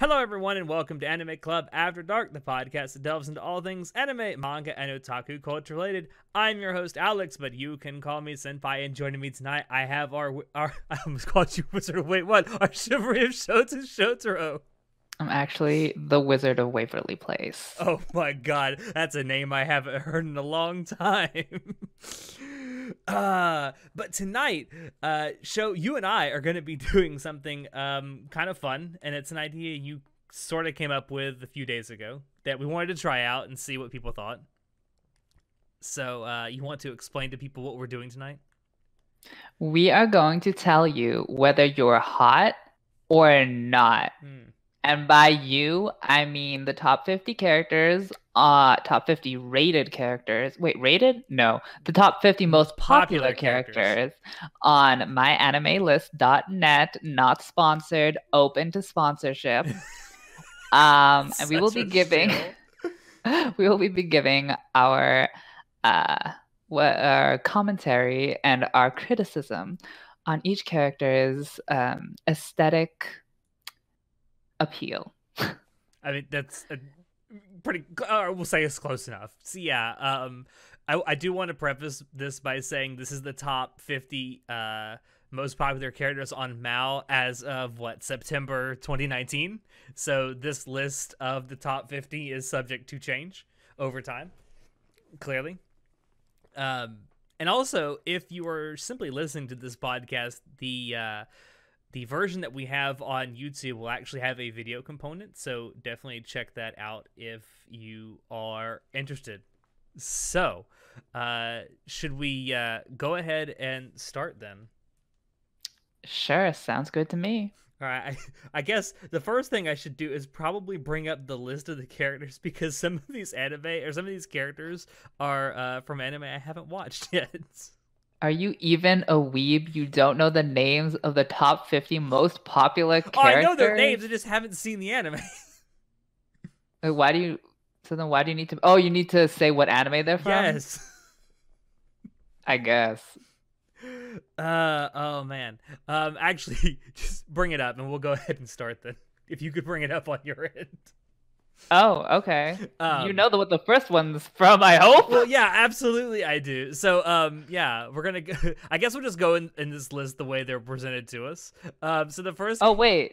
Hello, everyone, and welcome to Anime Club After Dark, the podcast that delves into all things anime, manga, and otaku culture related. I'm your host, Alex, but you can call me Senpai. And joining me tonight, I have our I almost called you Wizard. Wait, what? Our Chivalry of Shotaro. I'm actually the Wizard of Waverly Place. Oh my God, that's a name I haven't heard in a long time. But tonight, you and I are going to be doing something kind of fun, and it's an idea you sort of came up with a few days ago that we wanted to try out and see what people thought. So, you want to explain to people what we're doing tonight? We are going to tell you whether you're hot or not. And by you, I mean the top 50 characters, top 50 rated characters. Wait, rated? No. The top 50 most popular characters on myanimelist.net, not sponsored, open to sponsorship. And we will be giving our commentary and our criticism on each character's aesthetic appeal. I mean, that's a pretty. We'll say it's close enough. So yeah, I do want to preface this by saying this is the top 50 most popular characters on Mal as of September 2019. So this list of the top 50 is subject to change over time, clearly. And also, if you are simply listening to this podcast, the version that we have on YouTube will actually have a video component, so definitely check that out if you are interested. So, should we go ahead and start then? Sure, sounds good to me. All right, I guess the first thing I should do is probably bring up the list of the characters, because some of these characters are from anime I haven't watched yet. Are you even a weeb? You don't know the names of the top 50 most popular characters? Oh, I know their names, I just haven't seen the anime. Why do you need to... Oh, you need to say what anime they're from? Yes. I guess. Oh man. Actually, just bring it up and we'll go ahead and start then. If you could bring it up on your end. Oh, okay. You know what the first one's from, I hope? Well, yeah, absolutely I do. So, yeah, we're gonna go... I guess we'll just go in this list the way they're presented to us. So the first... Oh, wait.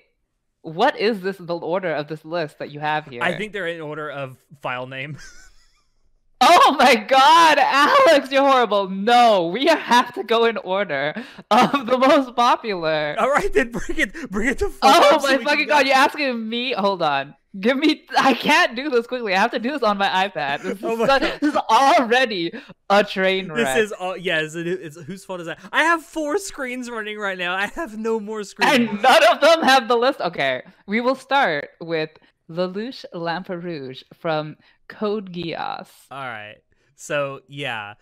What is the order of this list that you have here? I think they're in order of file name. Oh my God, Alex, you're horrible. No, we have to go in order of the most popular. All right, then bring it to Oh my fucking God, you're asking me? Hold on. I can't do this quickly. I have to do this on my iPad. This is already a train wreck. This is all, yes, it's whose fault is that? I have 4 screens running right now. I have no more screens. And none of them have the list. Okay, we will start with Lelouch Lamperouge from Code Geass. All right. So, yeah.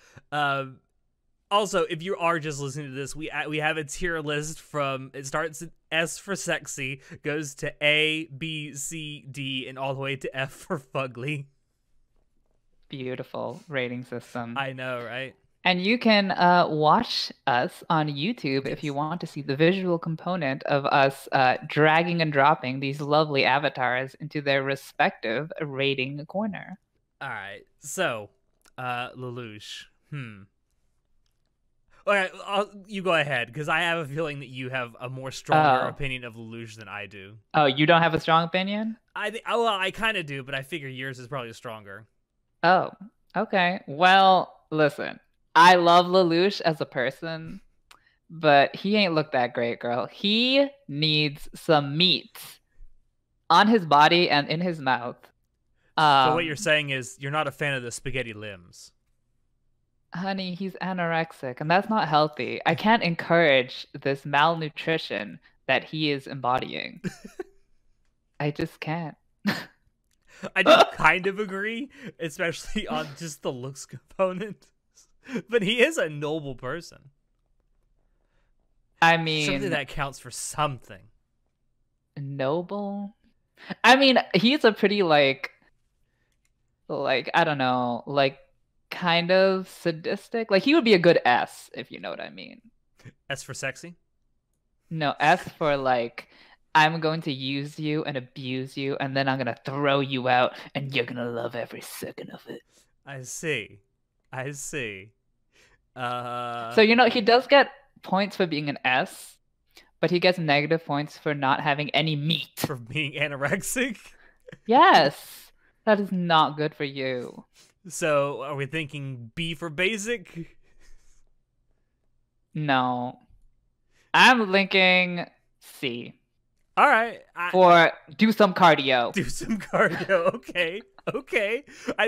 Also, if you are just listening to this, we have a tier list from, it starts at S for sexy, goes to A, B, C, D, and all the way to F for fugly. Beautiful rating system. I know, right? And you can watch us on YouTube if you want to see the visual component of us dragging and dropping these lovely avatars into their respective rating corner. All right. So, Lelouch. All right, you go ahead, because I have a feeling that you have a more stronger opinion of Lelouch than I do. Oh, you don't have a strong opinion? I kind of do, but I figure yours is probably stronger. Oh, okay. Well, listen. I love Lelouch as a person, but he ain't look that great, girl. He needs some meat on his body and in his mouth. So what you're saying is you're not a fan of the spaghetti limbs. Honey, he's anorexic, and that's not healthy. I can't encourage this malnutrition that he is embodying. I just can't. I do kind of agree, especially on just the looks component. But he is a noble person. I mean... Something that counts for something. Noble? I mean, he's a pretty, like, I don't know, like, kind of sadistic. Like, he would be a good S, if you know what I mean. S for sexy? No, S for, like, I'm going to use you and abuse you, and then I'm gonna throw you out, and you're gonna love every second of it. I see. I see. So he does get points for being an S, but he gets negative points for not having any meat. For being anorexic? Yes. That is not good for you. So, are we thinking B for basic? No. I'm linking C. All right. For do some cardio. Do some cardio. Okay. Okay.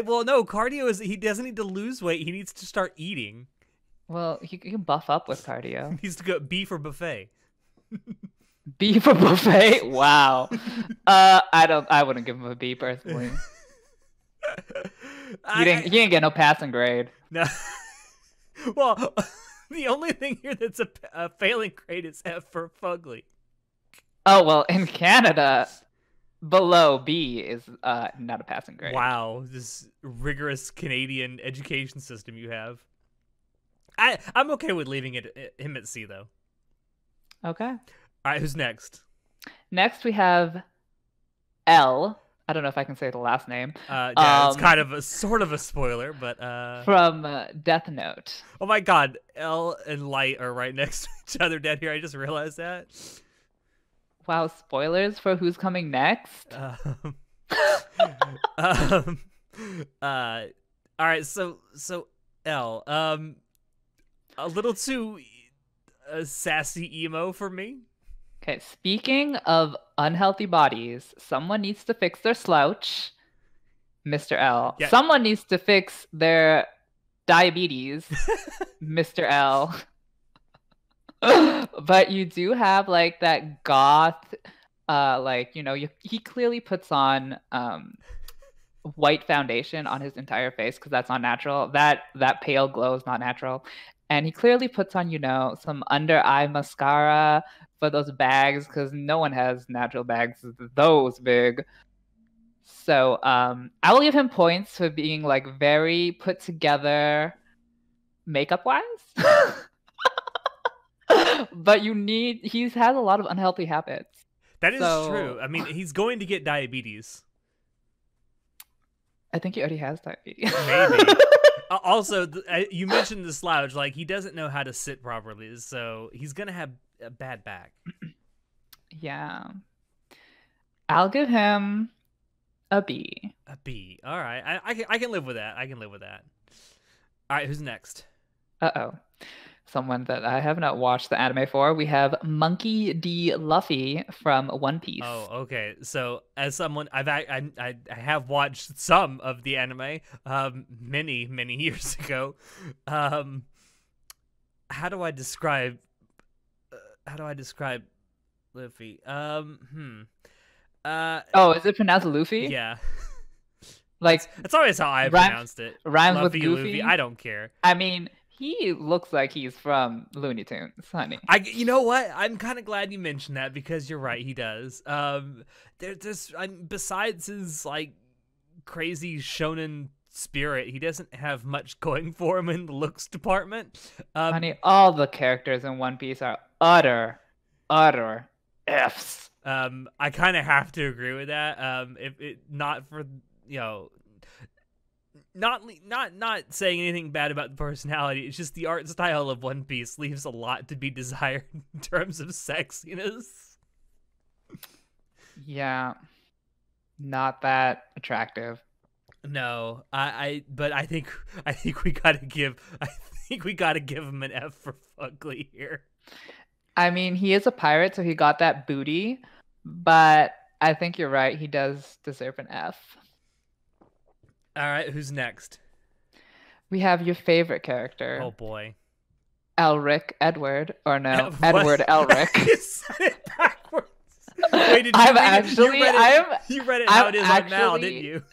Well, no, cardio is he doesn't need to lose weight. He needs to start eating. Well, he can buff up with cardio. He needs to go B for buffet. B for buffet? Wow. I wouldn't give him a B personally. He didn't get no passing grade. No. Well, the only thing here that's a failing grade is F for fugly. Oh, well, in Canada, below B is not a passing grade. Wow, this rigorous Canadian education system you have. I'm okay with leaving him at C, though. Okay. All right, who's next? Next, we have L. I don't know if I can say the last name. Yeah, it's kind of sort of a spoiler, but from Death Note. Oh my God, L and Light are right next to each other dead here. I just realized that. Wow, spoilers for who's coming next. All right, so L, a little too sassy emo for me. Okay, speaking of unhealthy bodies, someone needs to fix their slouch, Mr. L. Yeah. Someone needs to fix their diabetes, Mr. L. But you do have like that goth, he clearly puts on white foundation on his entire face because that's not natural. That pale glow is not natural. And he clearly puts on, some under eye mascara for those bags because no one has natural bags those big. So I will give him points for being like very put together makeup wise. But he has a lot of unhealthy habits. That is true. I mean, he's going to get diabetes. I think he already has diabetes. Maybe. Also, you mentioned the slouch. Like, he doesn't know how to sit properly, so he's going to have a bad back. Yeah. I'll give him a B. A B. All right. I can live with that. I can live with that. All right, who's next? Uh-oh. Someone that I have not watched the anime for. We have Monkey D. Luffy from One Piece. Oh, okay. So as someone, I have watched some of the anime, many years ago. How do I describe Luffy? Oh, is it pronounced Luffy? Yeah. Like that's always how I pronounced it. Rhymes Luffy, with Goofy. Luffy. I don't care. I mean, he looks like he's from Looney Tunes, honey. You know what? I'm kind of glad you mentioned that because you're right. He does. Besides his like crazy shonen spirit, he doesn't have much going for him in the looks department. Honey, all the characters in One Piece are utter Fs. I kind of have to agree with that. If it not for not saying anything bad about the personality, it's just the art style of One Piece leaves a lot to be desired in terms of sexiness. Yeah, not that attractive. No, but I think we gotta give him an F for fugly here. I mean, he is a pirate, so he got that booty, but I think you're right. He does deserve an F. All right, who's next? We have your favorite character. Oh boy, Elric Edward, or no, Edward Elric. You said it backwards. Wait, did you you read it how it is on Mal, didn't you?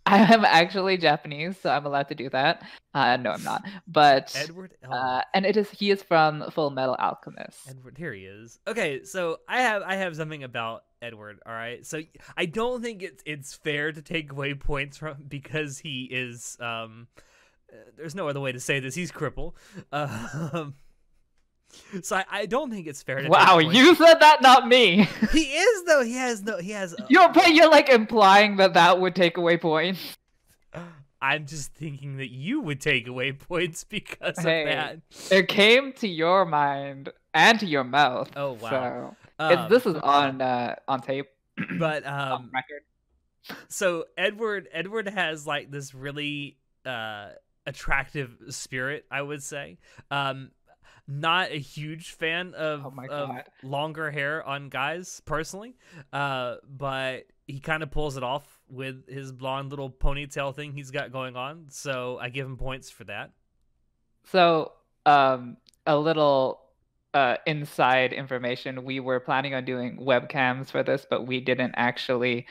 I am actually Japanese, so I'm allowed to do that. No, I'm not. But Edward Elric. And he is from Full Metal Alchemist. Edward, here he is. Okay, so I have something about Edward. All right, so I don't think it's fair to take away points from because he is there's no other way to say this. He's cripple. So I don't think it's fair to Wow, take points. you said that, not me. He is though. He has. You're like implying that would take away points. I'm just thinking that you would take away points because of that. It came to your mind and to your mouth. Oh wow. So this is on tape. But on record. So Edward has like this really attractive spirit, I would say. Not a huge fan of longer hair on guys personally, but he kind of pulls it off with his blonde little ponytail thing he's got going on. So I give him points for that. So a little inside information: we were planning on doing webcams for this, but we didn't actually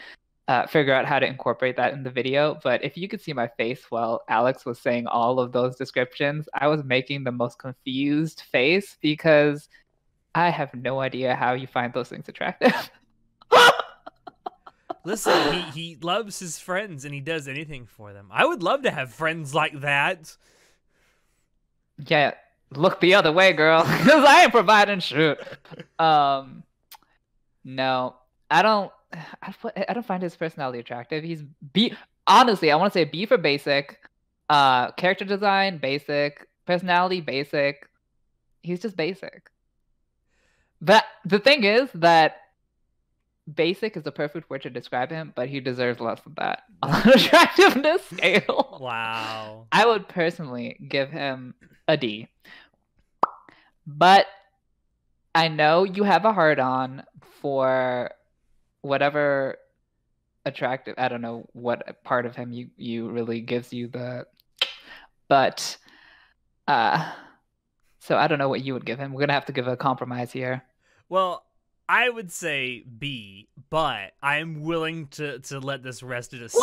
figure out how to incorporate that in the video. But if you could see my face while Alex was saying all of those descriptions, I was making the most confused face because I have no idea how you find those things attractive. Listen, he loves his friends and he does anything for them. I would love to have friends like that. Yeah, look the other way, girl, because I ain't providing shit. No, I don't find his personality attractive. He's B. Honestly, I want to say B for basic. Character design, basic. Personality, basic. He's just basic. But the thing is that basic is the perfect word to describe him, but he deserves less than that on an attractiveness scale. Wow. I would personally give him a D. But I know you have a hard-on for whatever attractive, I don't know what part of him you really gives you the, but so I don't know what you would give him. We're gonna have to give a compromise here. Well, I would say B, but I'm willing to let this rest at a C.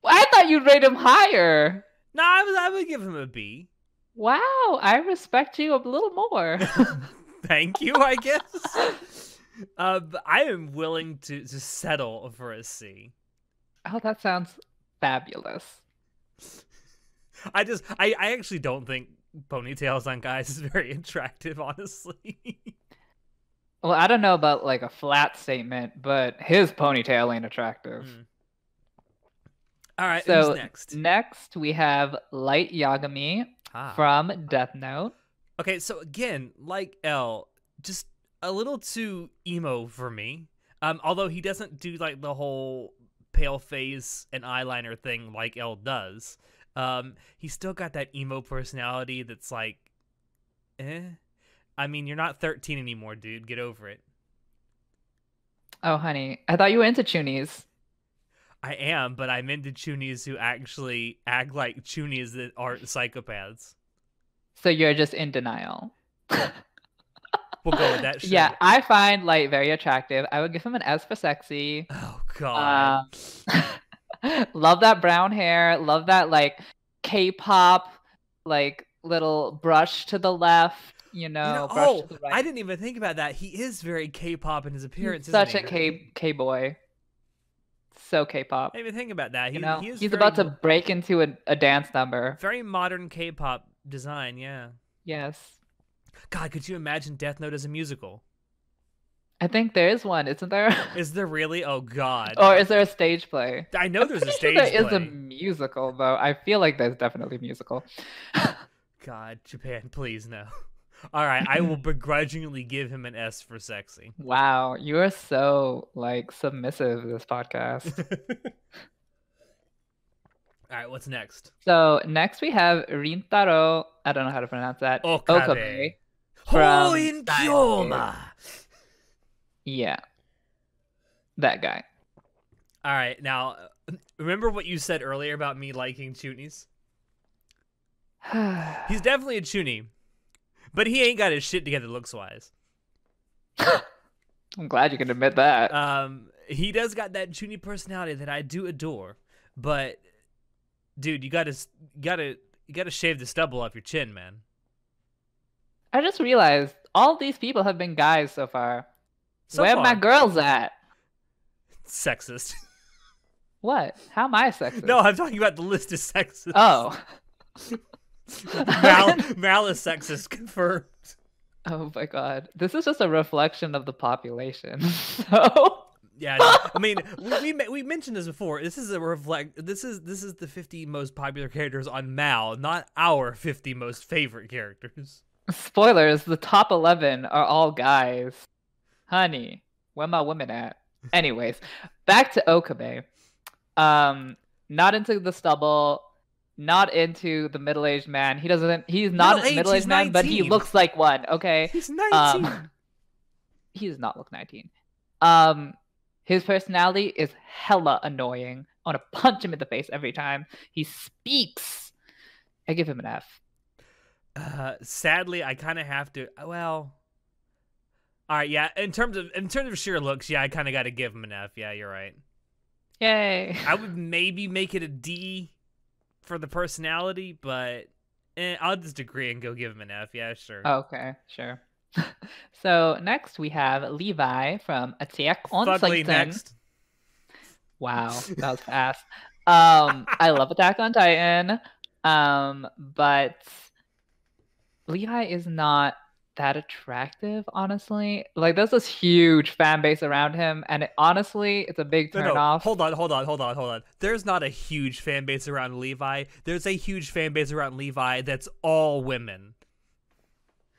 I thought you'd rate him higher. No, I would give him a B. Wow, I respect you a little more. Thank you, I guess. But I am willing to settle for a C. Oh, that sounds fabulous. I actually don't think ponytails on guys is very attractive, honestly. Well, I don't know about like a flat statement, but his ponytail ain't attractive. All right, so who's next? Next, we have Light Yagami from Death Note. Okay, so again, like L, just a little too emo for me. Although he doesn't do like the whole pale face and eyeliner thing like L does. He's still got that emo personality that's like, eh. I mean, you're not 13 anymore, dude. Get over it. Oh, honey, I thought you were into Chunies. I am, but I'm into Chunies who actually act like Chunies that aren't psychopaths. So you're just in denial. We'll go with that shit. Yeah, I find Light very attractive. I would give him an S for sexy. Oh, God. Love that brown hair. Love that, like, K-pop, like, little brush to the left. Brush to the right. I didn't even think about that. He is very K-pop in his appearance. He's such a K-boy. So K-pop. I didn't even think about that. He's about to break into a dance number. Very modern K-pop design, yeah. Yes. God, could you imagine Death Note as a musical? I think there is one, isn't there? Is there really? Oh, God. Or is there a stage play? I know there's a stage play. There is a musical, though. I feel like there's definitely a musical. God, Japan, please no. All right, I will begrudgingly give him an S for sexy. Wow, you are so, like, submissive this podcast. All right, what's next? So, next we have Rintaro, I don't know how to pronounce that. Okabe. Hoin Kyoma! Yeah. That guy. All right, now, remember what you said earlier about me liking Chunies? He's definitely a Chunie. But he ain't got his shit together looks-wise. I'm glad you can admit that. He does got that Chunie personality that I do adore. But, dude, you gotta shave the stubble off your chin, man. I just realized all these people have been guys so far. Where far. My girls at? Sexist. What? How am I sexist? No, I'm talking about the list is sexist. Oh. Mal is sexist confirmed. Oh my god. This is just a reflection of the population. So Yeah, I mean, we mentioned this before. This is a reflect. This is the 50 most popular characters on Mal, not our 50 most favorite characters. spoilers, the top 11 are all guys. Honey, where my women at? Anyways, back to Okabe. Not into the stubble, not into the middle-aged man. He's not a middle-aged man, but he looks like one, okay? He's 19. He does not look 19. His personality is hella annoying. I want to punch him in the face every time he speaks. I give him an F. Sadly, I kind of have to. Well, all right, yeah. In terms of sheer looks, yeah, I kind of got to give him an F. Yeah, you're right. Yay! I would maybe make it a D for the personality, but I'll just agree and go give him an F. Yeah, sure. Okay, sure. So next we have Levi from Attack on Titan. Next. Wow, that was fast. I love Attack on Titan, but Levi is not that attractive, honestly. Like, there's this huge fan base around him, and honestly, it's a big turnoff. Hold on. There's not a huge fan base around Levi. There's a huge fan base around Levi that's all women.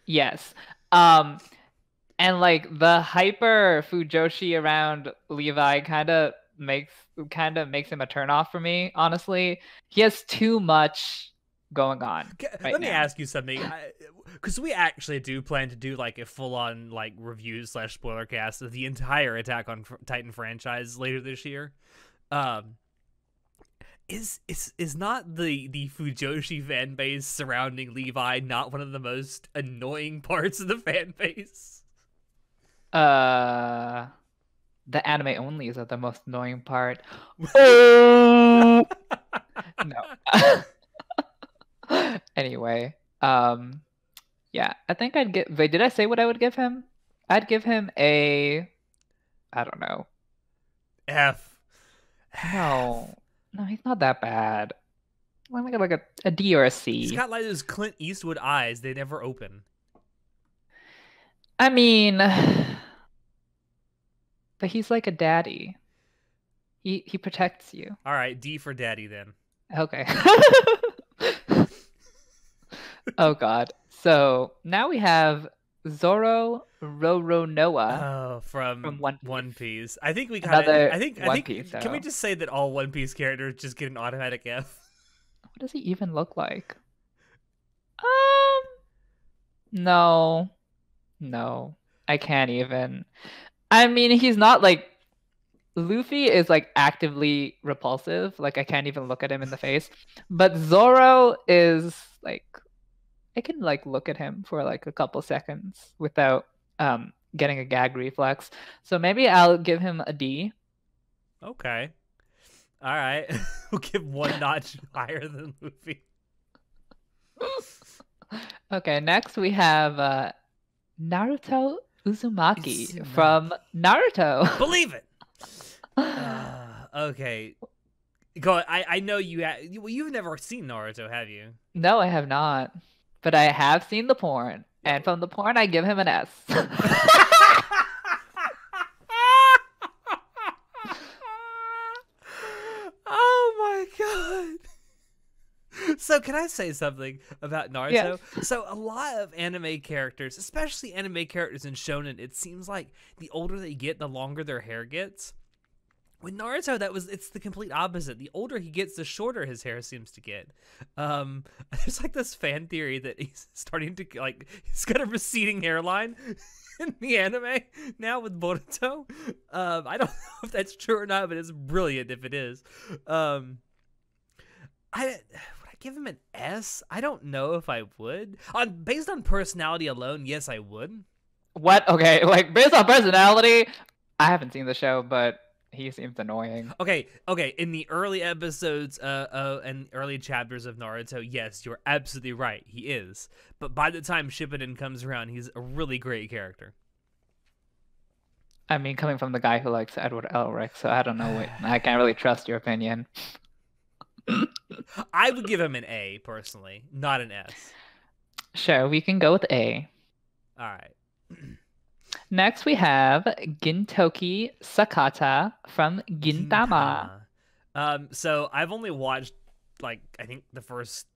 Yes. And like the hyper Fujoshi around Levi kind of makes him a turnoff for me, honestly. He has too much going on. Let me ask you something, because we actually do plan to do like a full-on like review / spoiler cast of the entire Attack on Titan franchise later this year. Is not the Fujoshi fan base surrounding Levi not one of the most annoying parts of the fan base? The anime onlys are the most annoying part. No. Anyway, yeah, I think I'd get. Wait, did I say what I would give him? I'd give him a, I don't know. F. No, he's not that bad. Let me get like a D or a C. He's got like those Clint Eastwood eyes. They never open. I mean, but he's like a daddy. He protects you. All right, D for daddy then. Okay. Oh god. So now we have Zoro Roronoa. From One Piece. I think we Piece, can we just say that all One Piece characters just get an automatic F? What does he even look like? No. I can't even. I mean, he's not like Luffy is like actively repulsive. Like, I can't even look at him in the face. But Zoro is like, I can like look at him for like a couple seconds without getting a gag reflex. So maybe I'll give him a D. Okay. All right. We'll give one notch higher than Luffy. Okay, next we have Naruto Uzumaki from Naruto. Believe it. Okay. Go. I know you've never seen Naruto, have you? No, I have not. But I have seen the porn. And from the porn, I give him an S. Oh my god. So can I say something about Naruto? Yes. So a lot of anime characters, especially anime characters in shonen, it seems like the older they get, the longer their hair gets. With Naruto, it's the complete opposite. The older he gets, the shorter his hair seems to get. There's like this fan theory that he's starting to he's got a receding hairline in the anime now with Boruto. I don't know if that's true or not, but it's brilliant if it is. Would I give him an S? I don't know if I would. Based on personality alone, yes, I would. What? Okay, like based on personality, I haven't seen the show, but he seems annoying. Okay. In the early episodes and early chapters of Naruto, yes, you're absolutely right. He is. But by the time Shippuden comes around, he's a really great character. I mean, coming from the guy who likes Edward Elric, so I don't know. I can't really trust your opinion. I would give him an A personally, not an S. Sure, we can go with A. All right. Next, we have Gintoki Sakata from Gintama. Gintama. So I've only watched like I think the first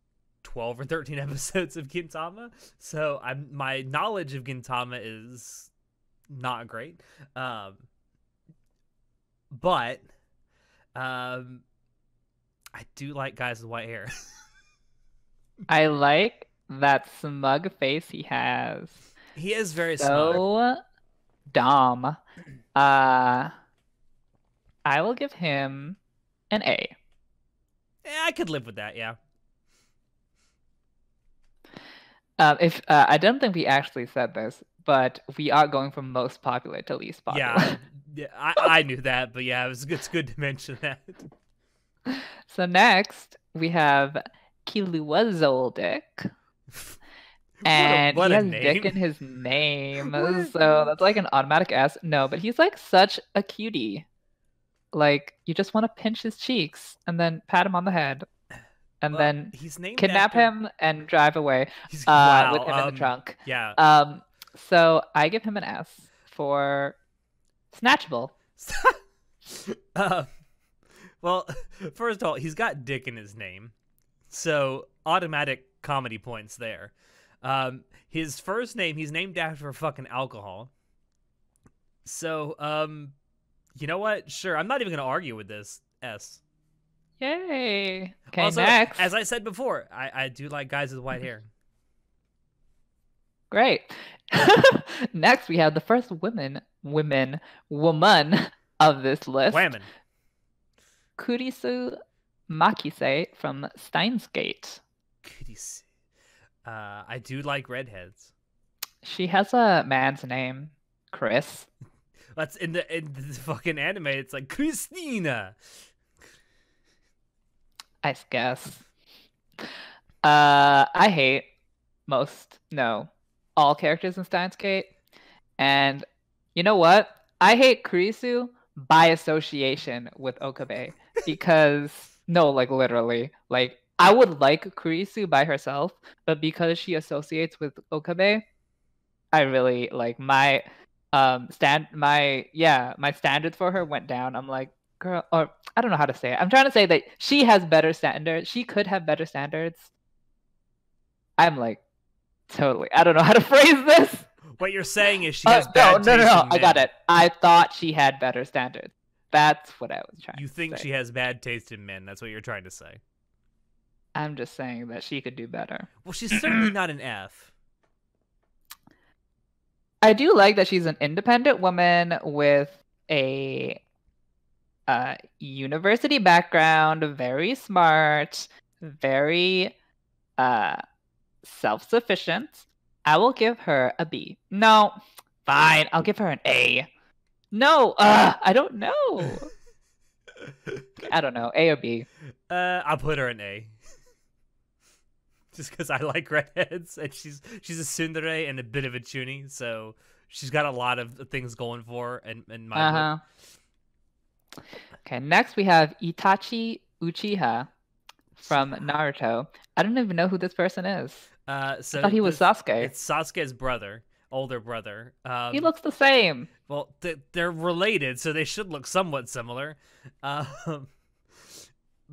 12 or 13 episodes of Gintama, so my knowledge of Gintama is not great. But I do like guys with white hair. I like that smug face he has. He is very smug. So dumb. I will give him an A. Yeah, I could live with that. Yeah. If I don't think we actually said this, but we are going from most popular to least popular. Yeah, I knew that, but yeah, it's good to mention that. So next we have Kilua Zoldyck. And what he a has name. Dick in his name, so that's like an automatic S. No, but he's like such a cutie. Like you just want to pinch his cheeks and then pat him on the head, and then he's named kidnap him and drive away wow, with him in the trunk. Yeah. So I give him an S for snatchable. Well, first of all, he's got Dick in his name, so automatic comedy points there. His first name, he's named after fucking alcohol. So, you know what? Sure, I'm not even gonna argue with this. S. Yay. Okay, also, next. as I said before, I do like guys with white hair. Great. Next, we have the first woman of this list. Women. Kurisu Makise from Steins Gate. Kurisu. I do like redheads. She has a man's name, Chris. That's in the fucking anime. It's like Christina. I guess. I hate all characters in Steins Gate. And you know what? I hate Kurisu by association with Okabe. Because, no, like literally. Like, I would like Kurisu by herself, but because she associates with Okabe, I really like my standards for her went down. I'm like, girl, or I don't know how to say it. I'm trying to say that she has better standards. She could have better standards. I'm like, totally. I don't know how to phrase this. What you're saying is she has bad taste. No. I got it. I thought she had better standards. That's what I was trying to say. You think she has bad taste in men. That's what you're trying to say. I'm just saying that she could do better. Well, she's certainly not an F. I do like that she's an independent woman with a university background, very smart, very self-sufficient. I will give her a B. No, fine. I'll give her an A. No, I don't know. I don't know. A or B? I'll put her an A. Just because I like redheads, and she's a tsundere and a bit of a chuny, so she's got a lot of things going for her in my book. Okay, next we have Itachi Uchiha from Naruto. I don't even know who this person is. So I thought he was Sasuke. It's Sasuke's brother, older brother. He looks the same. Well, they're related, so they should look somewhat similar.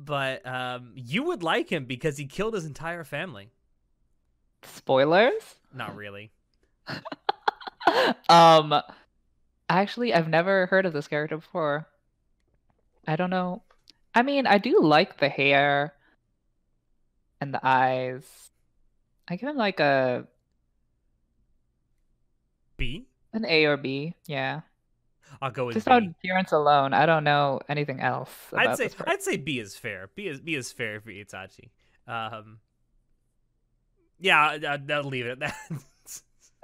But you would like him because he killed his entire family. Spoilers? Not really. Actually, I've never heard of this character before. I don't know. I mean, I do like the hair and the eyes. I give him like a B? An A or B, yeah. I'll go with just B. on appearance alone. I don't know anything else. I'd say B is fair. B is fair for Itachi. Yeah, I'll leave it at that.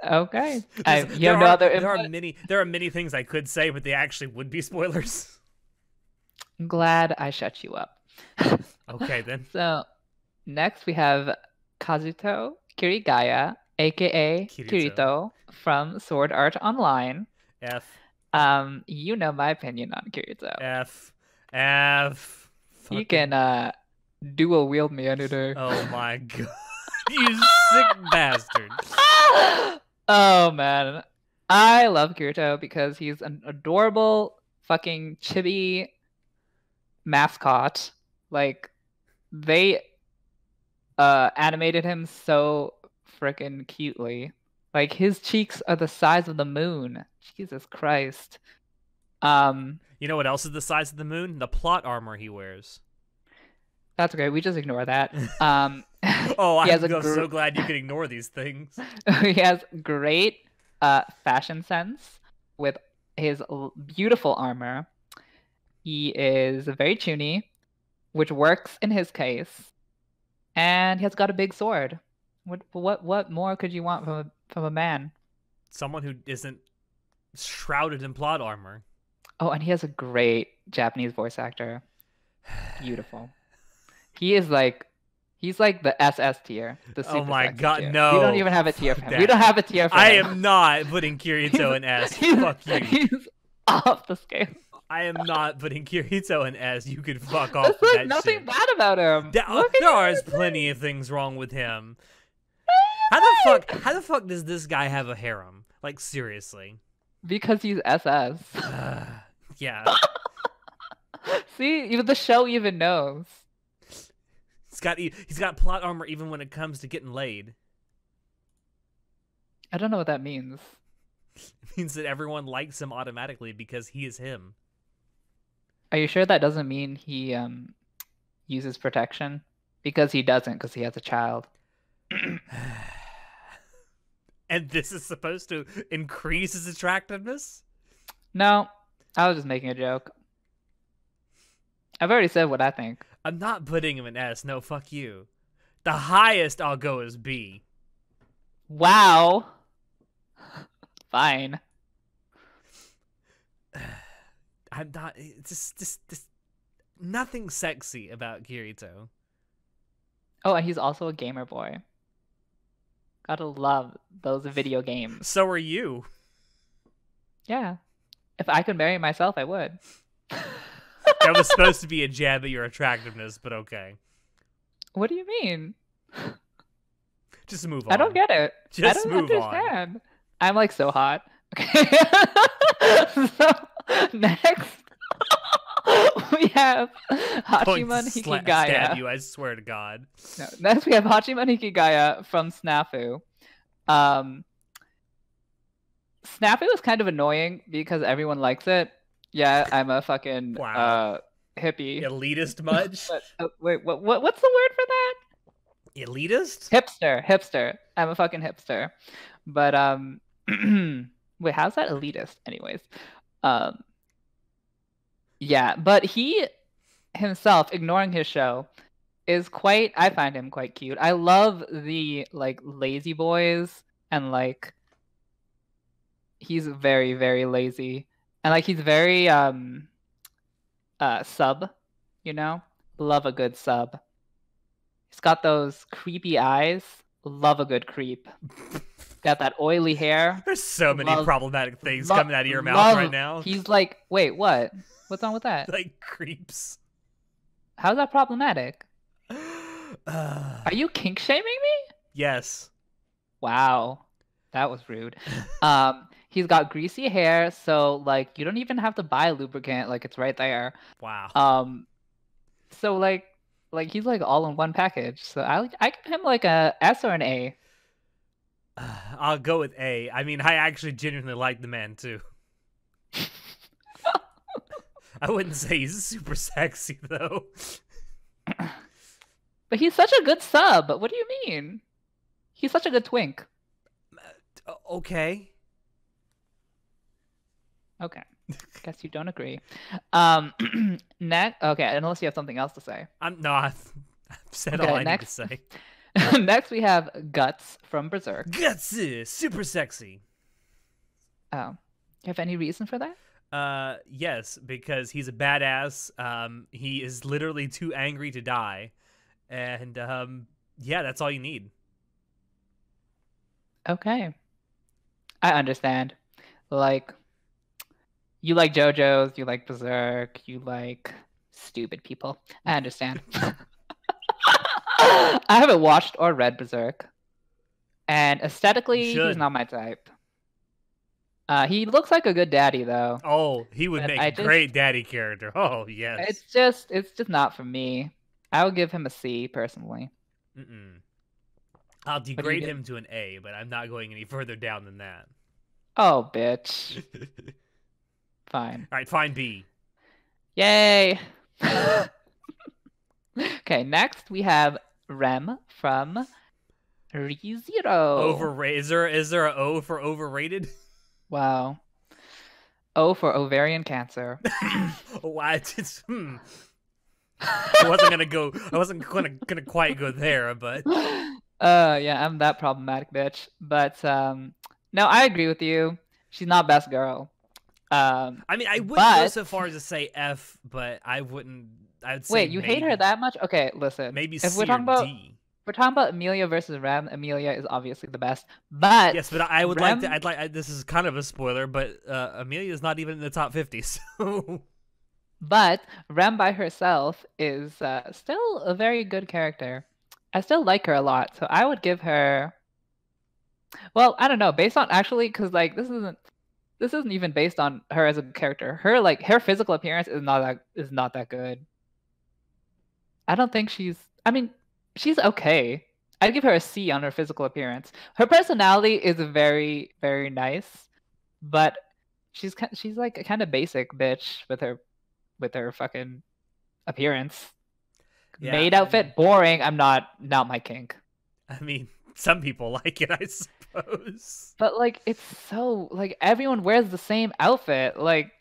Okay. You have no other input? There are many things I could say, but they actually would be spoilers. I'm glad I shut you up. Okay, then. So, next we have Kazuto Kirigaya, aka Kirito, from Sword Art Online. F. You know my opinion on Kirito. F. You can Dual wield me any day. Oh my god. You sick bastard. Oh man. I love Kirito because he's an adorable fucking chibi mascot. Like they animated him so freaking cutely. Like his cheeks are the size of the moon. Jesus Christ. You know what else is the size of the moon? The plot armor he wears. That's great. We just ignore that. Oh, I'm so glad you can ignore these things. He has great fashion sense with his beautiful armor. He is very chuny, which works in his case, and he has got a big sword. What more could you want from a man? Someone who isn't shrouded in plot armor. Oh, and he has a great Japanese voice actor. Beautiful. He's like the SS tier. The super oh my god, tier. no. We don't even have a tier for him. We don't have a tier for him. I am not putting Kirito in S. Fuck you. He's off the scale. I am not putting Kirito in S. You could fuck off with There's that nothing shit. bad about him. There is plenty of things wrong with him. How the fuck does this guy have a harem? Like, seriously. Because he's SS. Yeah. See, even the show even knows. He's got plot armor even when it comes to getting laid. I don't know what that means. It means that everyone likes him automatically because he is him. Are you sure that doesn't mean he uses protection? Because he doesn't, because he has a child. And this is supposed to increase his attractiveness? No, I was just making a joke. I've already said what I think. I'm not putting him in S. No, fuck you. The highest I'll go is B. Wow. Fine. I'm not. It's just nothing sexy about Kirito. Oh, and he's also a gamer boy. Gotta love those video games. So are you. Yeah. If I could marry myself, I would. That was supposed to be a jab at your attractiveness, but okay. What do you mean? Just move on. I don't get it. Just I don't move understand. On. I'm like so hot. Okay. So next we have Hachiman Hikigaya. Stab you, I swear to God. No, next we have Hachiman Hikigaya from Snafu. Snafu is kind of annoying because everyone likes it. Yeah, I'm a fucking hippie. Elitist much? Wait, what's the word for that? Elitist? Hipster. I'm a fucking hipster. But wait, how's that elitist anyways? Yeah, but he himself, ignoring his show, is I find him quite cute. I love the like lazy boys and like he's very, very lazy. And like he's very sub, you know? Love a good sub. He's got those creepy eyes. Love a good creep. Got that oily hair. There's so many problematic things coming out of your mouth right now. He's like, wait, what? What's wrong with that? Like creeps. How's that problematic? Are you kink shaming me? Yes. Wow. That was rude. He's got greasy hair, so like you don't even have to buy lubricant, like it's right there. Wow. So like he's like all in one package. So I give him like a S or an A. I'll go with A. I mean, I actually genuinely like the man too. I wouldn't say he's super sexy though. But he's such a good sub. What do you mean? He's such a good twink. Okay. Okay. Guess you don't agree. Next, okay, unless you have something else to say. No, I've said all I need to say. Next, we have Guts from Berserk. Guts is super sexy. Oh, you have any reason for that? Yes, because he's a badass. He is literally too angry to die, and yeah, that's all you need. Okay, I understand. Like, you like JoJo's, you like Berserk, you like stupid people. I understand. I haven't watched or read Berserk. And You aesthetically, he's should. not my type. He looks like a good daddy though. Oh, he would But make a great daddy character. Oh, yes. it's just not for me. I would give him a C personally. Mm-mm. I'll What do you degrade give? him to an A, but I'm not going any further down than that. Oh, bitch. Fine. All right, fine B. Yay. Okay, next we have Rem from ReZero. Overrated. Is there a O for overrated? Wow. O for ovarian cancer. What? I wasn't gonna go. I wasn't gonna quite go there, but Yeah, I'm that problematic bitch. But no, I agree with you. She's not best girl. I mean, I wouldn't go so far as to say F, but I wouldn't. I'd say wait, you hate her that much? Okay, listen. Maybe if C we're talking or about D. we're talking about Amelia versus Rem, Amelia is obviously the best. But yes, but I would Rem, like to. This is kind of a spoiler, but Amelia is not even in the top 50. So. But Rem by herself is still a very good character. I still like her a lot, so I would give her. Well, I don't know, based on actually, because like this isn't even based on her as a character. Her physical appearance is not that good. I don't think she's. I mean, she's okay. I'd give her a C on her physical appearance. Her personality is very very nice, but she's like a kind of basic bitch with her fucking appearance. Yeah, maid outfit boring. I'm not my kink. I mean, some people like it, I suppose. But like, it's so like everyone wears the same outfit. Like,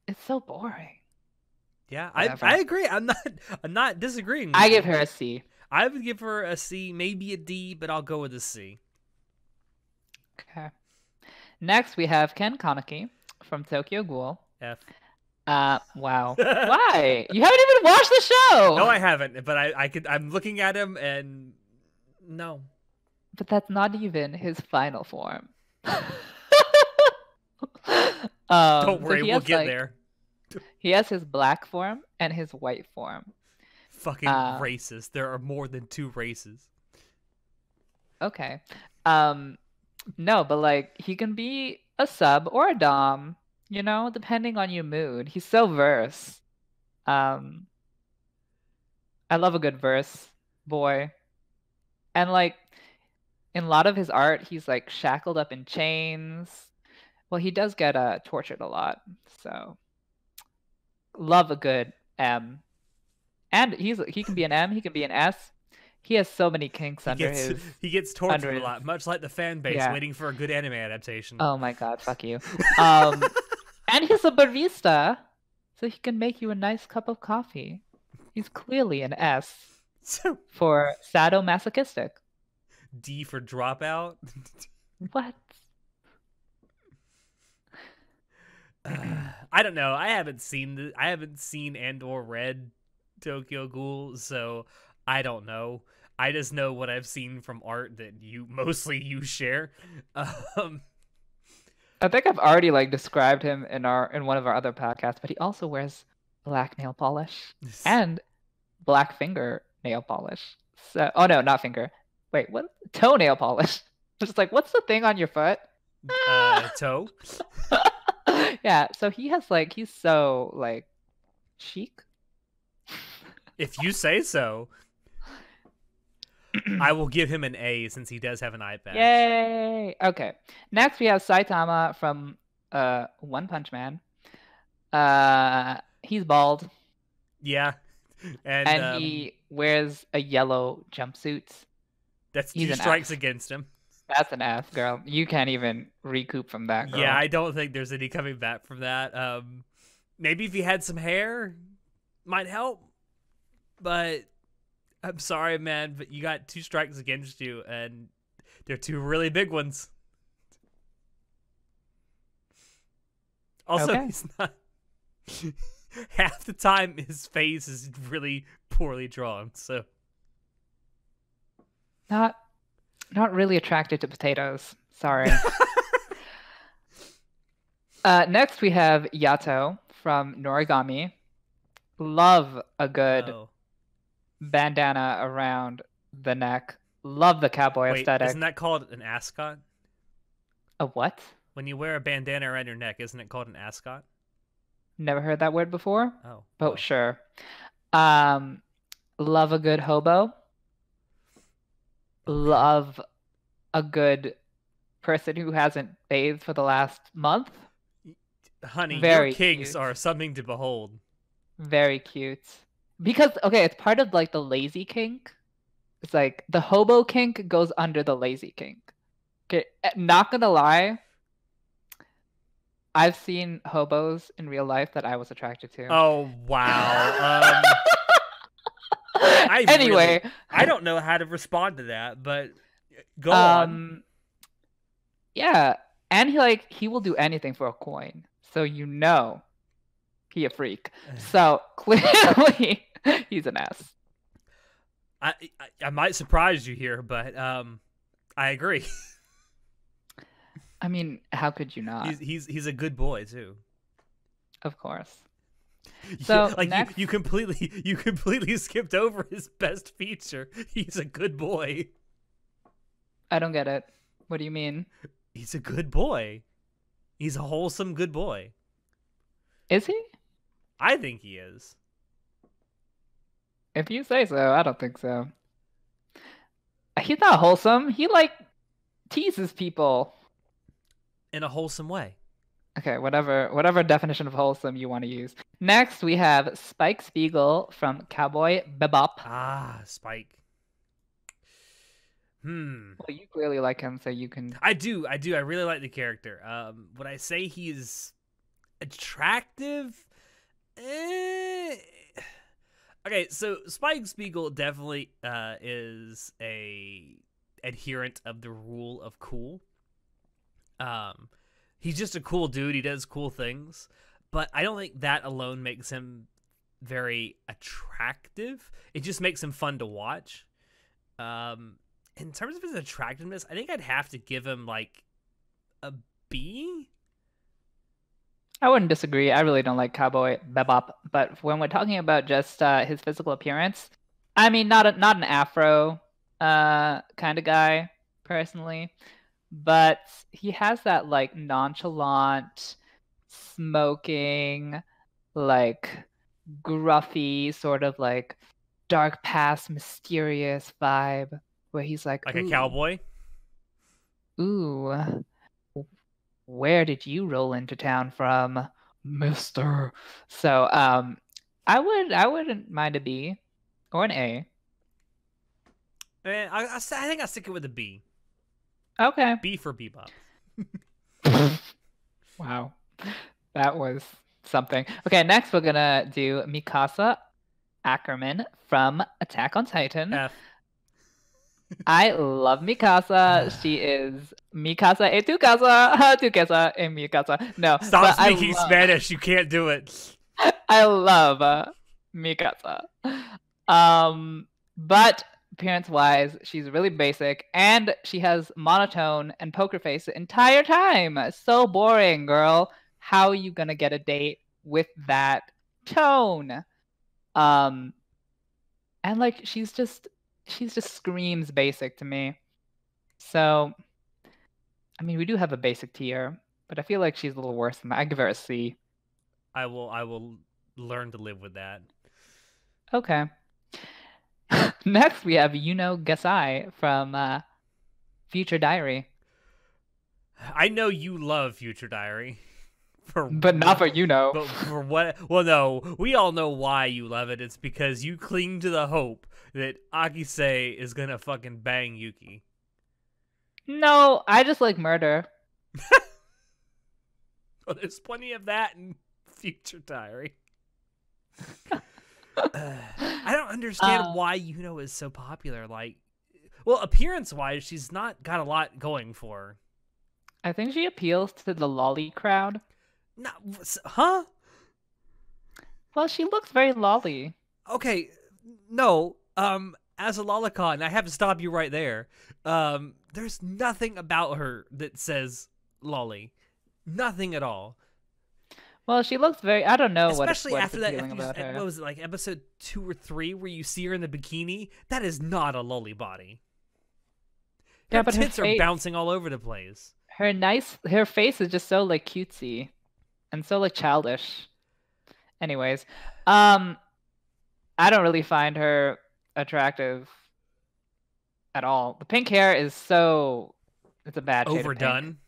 it's so boring. Yeah, I agree. I'm not disagreeing. I give her a C. I would give her a C, maybe a D, but I'll go with a C. Okay. Next, we have Ken Kaneki from Tokyo Ghoul. F. Wow. Why? You haven't even watched the show. No, I haven't. But I'm looking at him and no. But that's not even his final form. Don't worry, we'll get there. He has his black form and his white form. Fucking racist. There are more than 2 races. Okay. No, but like he can be a sub or a dom, you know, depending on your mood. He's so verse. I love a good verse, boy. And like in a lot of his art, he's like shackled up in chains. Well, he does get tortured a lot, so love a good M. And he can be an M, he can be an S. He has so many kinks he gets tortured a lot, much like the fan base waiting for a good anime adaptation. Oh my god, fuck you. And he's a barista, so he can make you a nice cup of coffee. He's clearly an S for sadomasochistic. D for dropout. What? I don't know. I haven't seen and or read Tokyo Ghoul, so I don't know. I just know what I've seen from art that you share. I think I've already like described him in one of our other podcasts, but he also wears black nail polish and black finger nail polish. So, oh no, not finger. Wait, what? Toenail polish. Just like, what's the thing on your foot? Toe. Yeah, so he's so like chic. If you say so. I will give him an A since he does have an eye patch. Yay! Okay. Next we have Saitama from One Punch Man. He's bald. Yeah. And he wears a yellow jumpsuit. That's 2 strikes against him. That's an F, girl. You can't even recoup from that, girl. Yeah, I don't think there's any coming back from that. Maybe if he had some hair, might help. But I'm sorry, man, but you got 2 strikes against you, and they're 2 really big ones. Also, he's not... Half the time, his face is really poorly drawn, so... Not really attracted to potatoes. Sorry. Next, we have Yato from Noragami. Love a good bandana around the neck. Love the cowboy Wait, isn't aesthetic. that called an ascot? A what? When you wear a bandana around your neck, isn't it called an ascot? Never heard that word before? Oh, Oh, well. sure. Um, love a good hobo. Okay. Love a good person who hasn't bathed for the last month. Honey, your Very kinks cute. are something to behold. Very cute. Because, okay, it's part of like the lazy kink. It's like the hobo kink goes under the lazy kink. Okay, not gonna lie, I've seen hobos in real life that I was attracted to. Oh, wow. Anyway, I don't know how to respond to that, but go on. um, yeah, and he will do anything for a coin, so you know he a freak. So clearly he's an ass. I might surprise you here, but I agree. I mean, how could you not? He's a good boy too. Of course. So like next, you completely skipped over his best feature. He's a good boy. I don't get it. What do you mean? He's a good boy. He's a wholesome good boy. Is he? I think he is. If you say so, I don't think so. He's not wholesome. He like teases people. In a wholesome way. Okay, whatever definition of wholesome you want to use. Next, we have Spike Spiegel from Cowboy Bebop. Ah, Spike. Well, you clearly like him, so you can. I do. I really like the character. Would I say he's attractive? Okay, so Spike Spiegel definitely is a adherent of the rule of cool. He's just a cool dude. He does cool things, but I don't think that alone makes him very attractive. It just makes him fun to watch. In terms of his attractiveness, I think I'd have to give him like a B. I wouldn't disagree. I really don't like Cowboy Bebop, but when we're talking about just his physical appearance, I mean, not an afro kind of guy personally, but he has that like nonchalant, smoking, like gruffy sort of like dark past mysterious vibe where he's like a cowboy. Ooh, where did you roll into town from, Mister? So, I wouldn't mind a B or an A. I think I'll stick it with a B. Okay. B for Bebop. Wow, that was something. Okay, next we're gonna do Mikasa Ackerman from Attack on Titan. F. I love Mikasa. She is Mikasa e tu casa, tu casa e Mikasa. No, stop speaking Spanish. You can't do it. I love Mikasa. But appearance-wise, she's really basic, and she has monotone and poker face the entire time. So boring, girl. How are you gonna get a date with that tone? And like she's just screams basic to me. So, I mean, we do have a basic tier, but I feel like she's a little worse than that. I give her a C. I will learn to live with that. Okay. Next, we have Yuno Gasai from Future Diary. I know you love Future Diary. But not for Yuno. But for what? Well, no. We all know why you love it. It's because you cling to the hope that Akise is gonna fucking bang Yuki. No, I just like murder. Well, there's plenty of that in Future Diary. I don't understand why Yuno is so popular. Like, well, appearance-wise, she's not got a lot going for her. I think she appeals to the lolly crowd. No, huh? Well, she looks very lolly. Okay, no. As a lolicon, I have to stop you right there. There's nothing about her that says lolly. Nothing at all. Well, she looks very. I don't know Especially what's after that, appealing about what her. was it, like episode 2 or 3 where you see her in the bikini? That is not a lolly body. Her Yeah, but tits are bouncing all over the place. her face is just so like cutesy and so like childish. Anyways, I don't really find her attractive at all. The pink hair is it's a bad shade of pink. Overdone.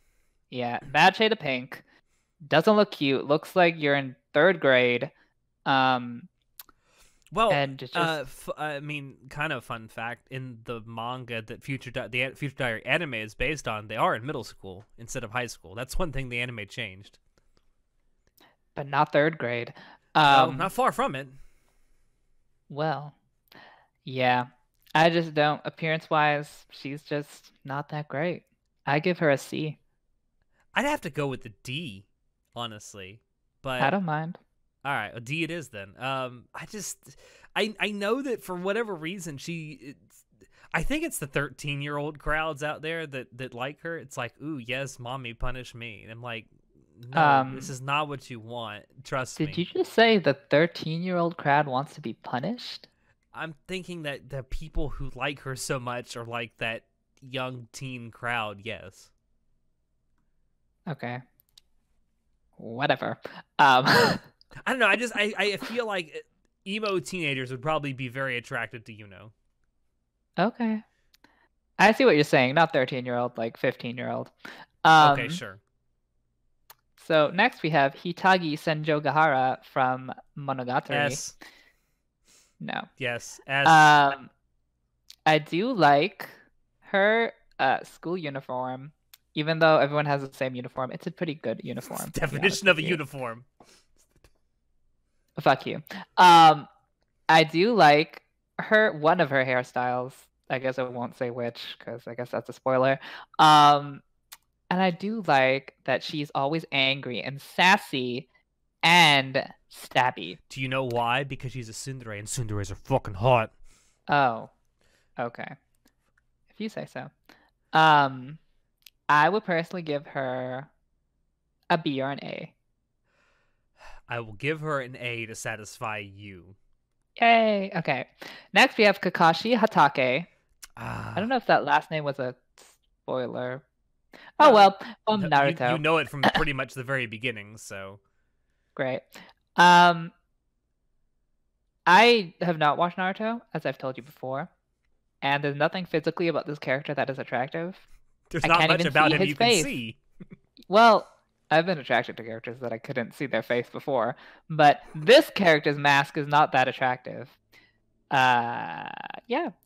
Yeah, bad shade of pink. Doesn't look cute. Looks like you're in 3rd grade. Well, and just, I mean, kind of fun fact, in the manga that the Future Diary anime is based on, they are in middle school instead of high school. That's one thing the anime changed. But not 3rd grade. No, not far from it. Well, yeah. I just don't. Appearance-wise, she's just not that great. I give her a C. I'd have to go with the D, honestly. But I don't mind. All right, a D it is then. I know that for whatever reason I think it's the 13-year-old crowds out there that like her. It's like, ooh, yes, mommy, punish me. And I'm like, no, this is not what you want. Trust me. Did you just say the 13-year-old crowd wants to be punished? I'm thinking that the people who like her so much are like that young teen crowd, yes. Okay. Whatever. I don't know. I feel like emo teenagers would probably be very attracted to Yuno. Okay. I see what you're saying. Not 13-year-old, like 15-year-old. Okay, sure. So next we have Hitagi Senjogahara from Monogatari. S. No. Yes. S. I do like her school uniform. Even though everyone has the same uniform, it's a pretty good uniform. Definition of a uniform. Fuck you. I do like one of her hairstyles. I guess I won't say which, because I guess that's a spoiler. And I do like that she's always angry and sassy and stabby. Do you know why? Because she's a tsundere, and tsunderes are fucking hot. Oh, okay. If you say so. I would personally give her a B or an A. I will give her an A to satisfy you. Yay! Okay. Next we have Kakashi Hatake. I don't know if that last name was a spoiler. Oh well, from Naruto. You know it from pretty much the very beginning, so. Great. I have not watched Naruto, as I've told you before, and there's nothing physically about this character that is attractive. There's not much about him you can see. Well, I've been attracted to characters that I couldn't see their face before, but this character's mask is not that attractive. Yeah,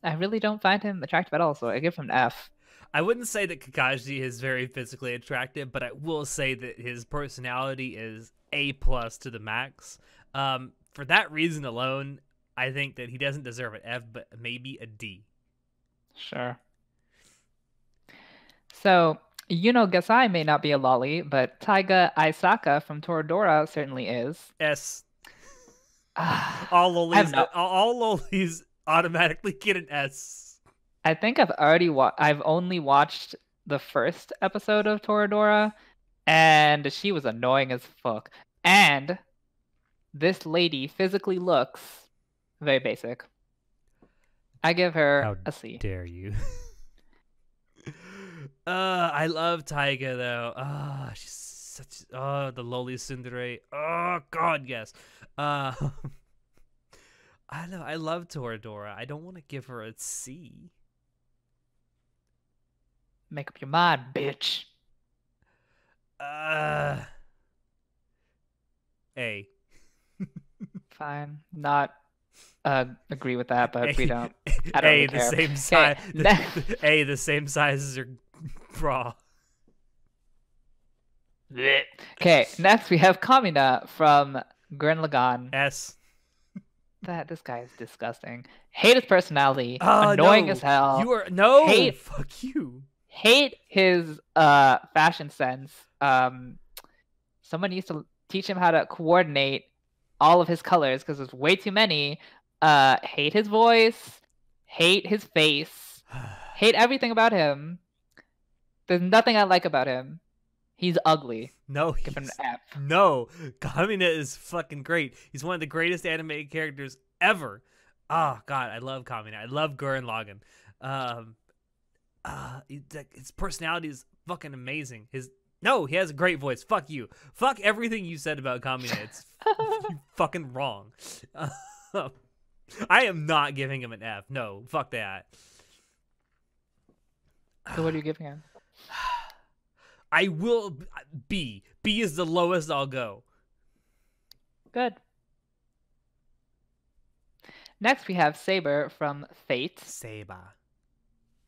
I really don't find him attractive at all, so I give him an F. I wouldn't say that Kakashi is very physically attractive, but I will say that his personality is A+ to the max. For that reason alone, I think that he doesn't deserve an F, but maybe a D. Sure. So, Gasai may not be a lolly, but Taiga Aisaka from Toradora certainly is. S. All lollies automatically get an S. I think I've only watched the first episode of Toradora, and she was annoying as fuck. And this lady physically looks very basic. I give her a C. How dare you? I love Taiga though. She's such the lowly tsundere. Oh god, yes. I don't know. I love Toradora. I don't want to give her a C. Make up your mind, bitch. A. Fine. Not agree with that, but we don't. I don't A, really the care. same size. A, the same size as your bra. Okay, next we have Kamina from Gurren Lagann. S. This guy is disgusting. Hate his personality. Annoying as hell. Fuck you. Hate his fashion sense. Someone needs to teach him how to coordinate all of his colors because there's way too many. Hate his voice. Hate his face. Hate everything about him. There's nothing I like about him. He's ugly. No, Give him he's an F. no. Kamina is fucking great. He's one of the greatest animated characters ever. Oh God, I love Kamina. I love Gurren Lagann. His personality is fucking amazing. He has a great voice. Fuck you. Fuck everything you said about Kamina. It's you fucking wrong. I am not giving him an F. No, fuck that. So what are you giving him? I will B. B is the lowest I'll go. Good. Next, we have Saber from Fate. Saber.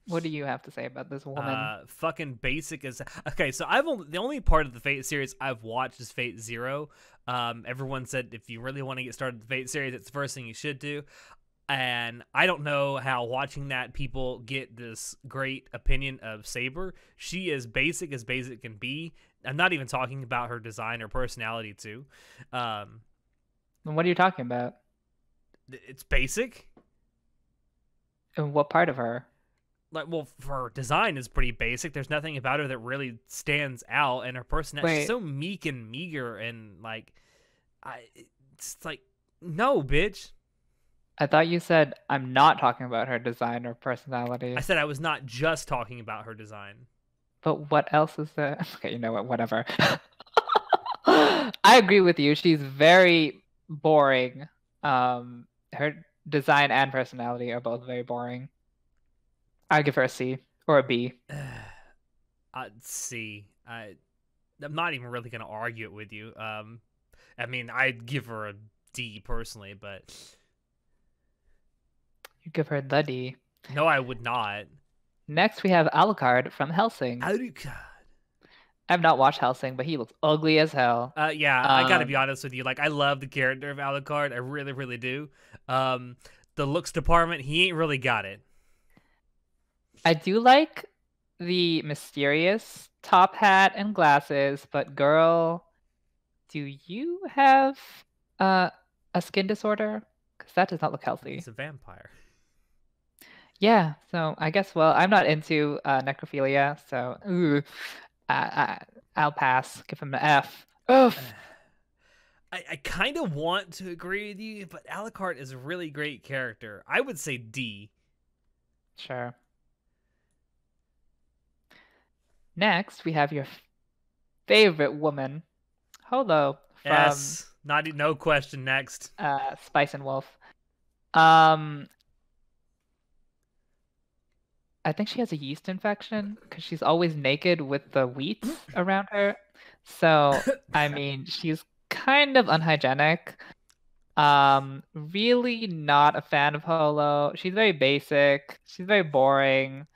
What do you have to say about this woman? Fucking basic as okay. So the only part of the Fate series I've watched is Fate Zero. Everyone said if you really want to get started with the Fate series, it's the first thing you should do. And I don't know how watching that people get this great opinion of Saber. She is basic as basic can be. I'm not even talking about her design or personality too. What are you talking about? It's basic. And what part of her? Like, well, her design is pretty basic. There's nothing about her that really stands out, and her personality is so meek and meager, and like, it's like, no, bitch. I thought you said I'm not talking about her design or personality. I said I was not just talking about her design. But what else is there? Okay, you know what? Whatever. I agree with you. She's very boring. Her design and personality are both very boring. I'd give her a C or a B. C. I'm not even really gonna argue it with you. I mean, I'd give her a D personally, but you give her the D. No, I would not. Next, we have Alucard from Hellsing. Alucard. I've not watched Hellsing, but he looks ugly as hell. Yeah, I gotta be honest with you. Like, I love the character of Alucard. I really, really do. The looks department, he ain't really got it. I do like the mysterious top hat and glasses, but girl, do you have a skin disorder? Because that does not look healthy. It's a vampire. Yeah, so I guess, well, I'm not into necrophilia, so I'll pass. Give him an F. Oof. I kind of want to agree with you, but Alucard is a really great character. I would say D. Sure. Next, we have your favorite woman, Holo. From, yes, no question. Next, Spice and Wolf. I think she has a yeast infection because she's always naked with the wheat around her. So, I mean, she's kind of unhygienic. Really not a fan of Holo. She's very basic. She's very boring.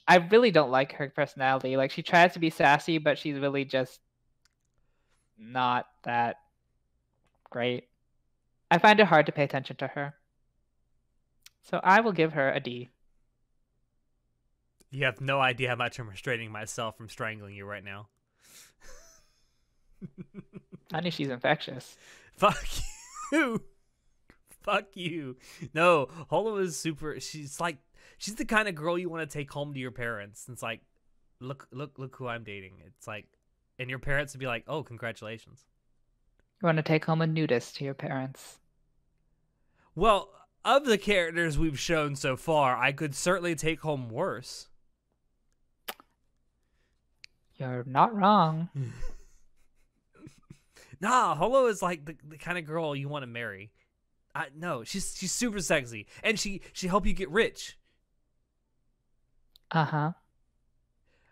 I really don't like her personality. Like, she tries to be sassy, but she's really just not that great. I find it hard to pay attention to her. So I will give her a D. You have no idea how much I'm restraining myself from strangling you right now. Honey, she's infectious. Fuck you. Fuck you. No, Holo is super. She's the kind of girl you want to take home to your parents. It's like, look who I'm dating. It's like, and your parents would be like, oh, congratulations. You want to take home a nudist to your parents. Well, of the characters we've shown so far, I could certainly take home worse. You're not wrong. Nah, Holo is like the kind of girl you want to marry. No, she's super sexy, and she help you get rich. Uh-huh.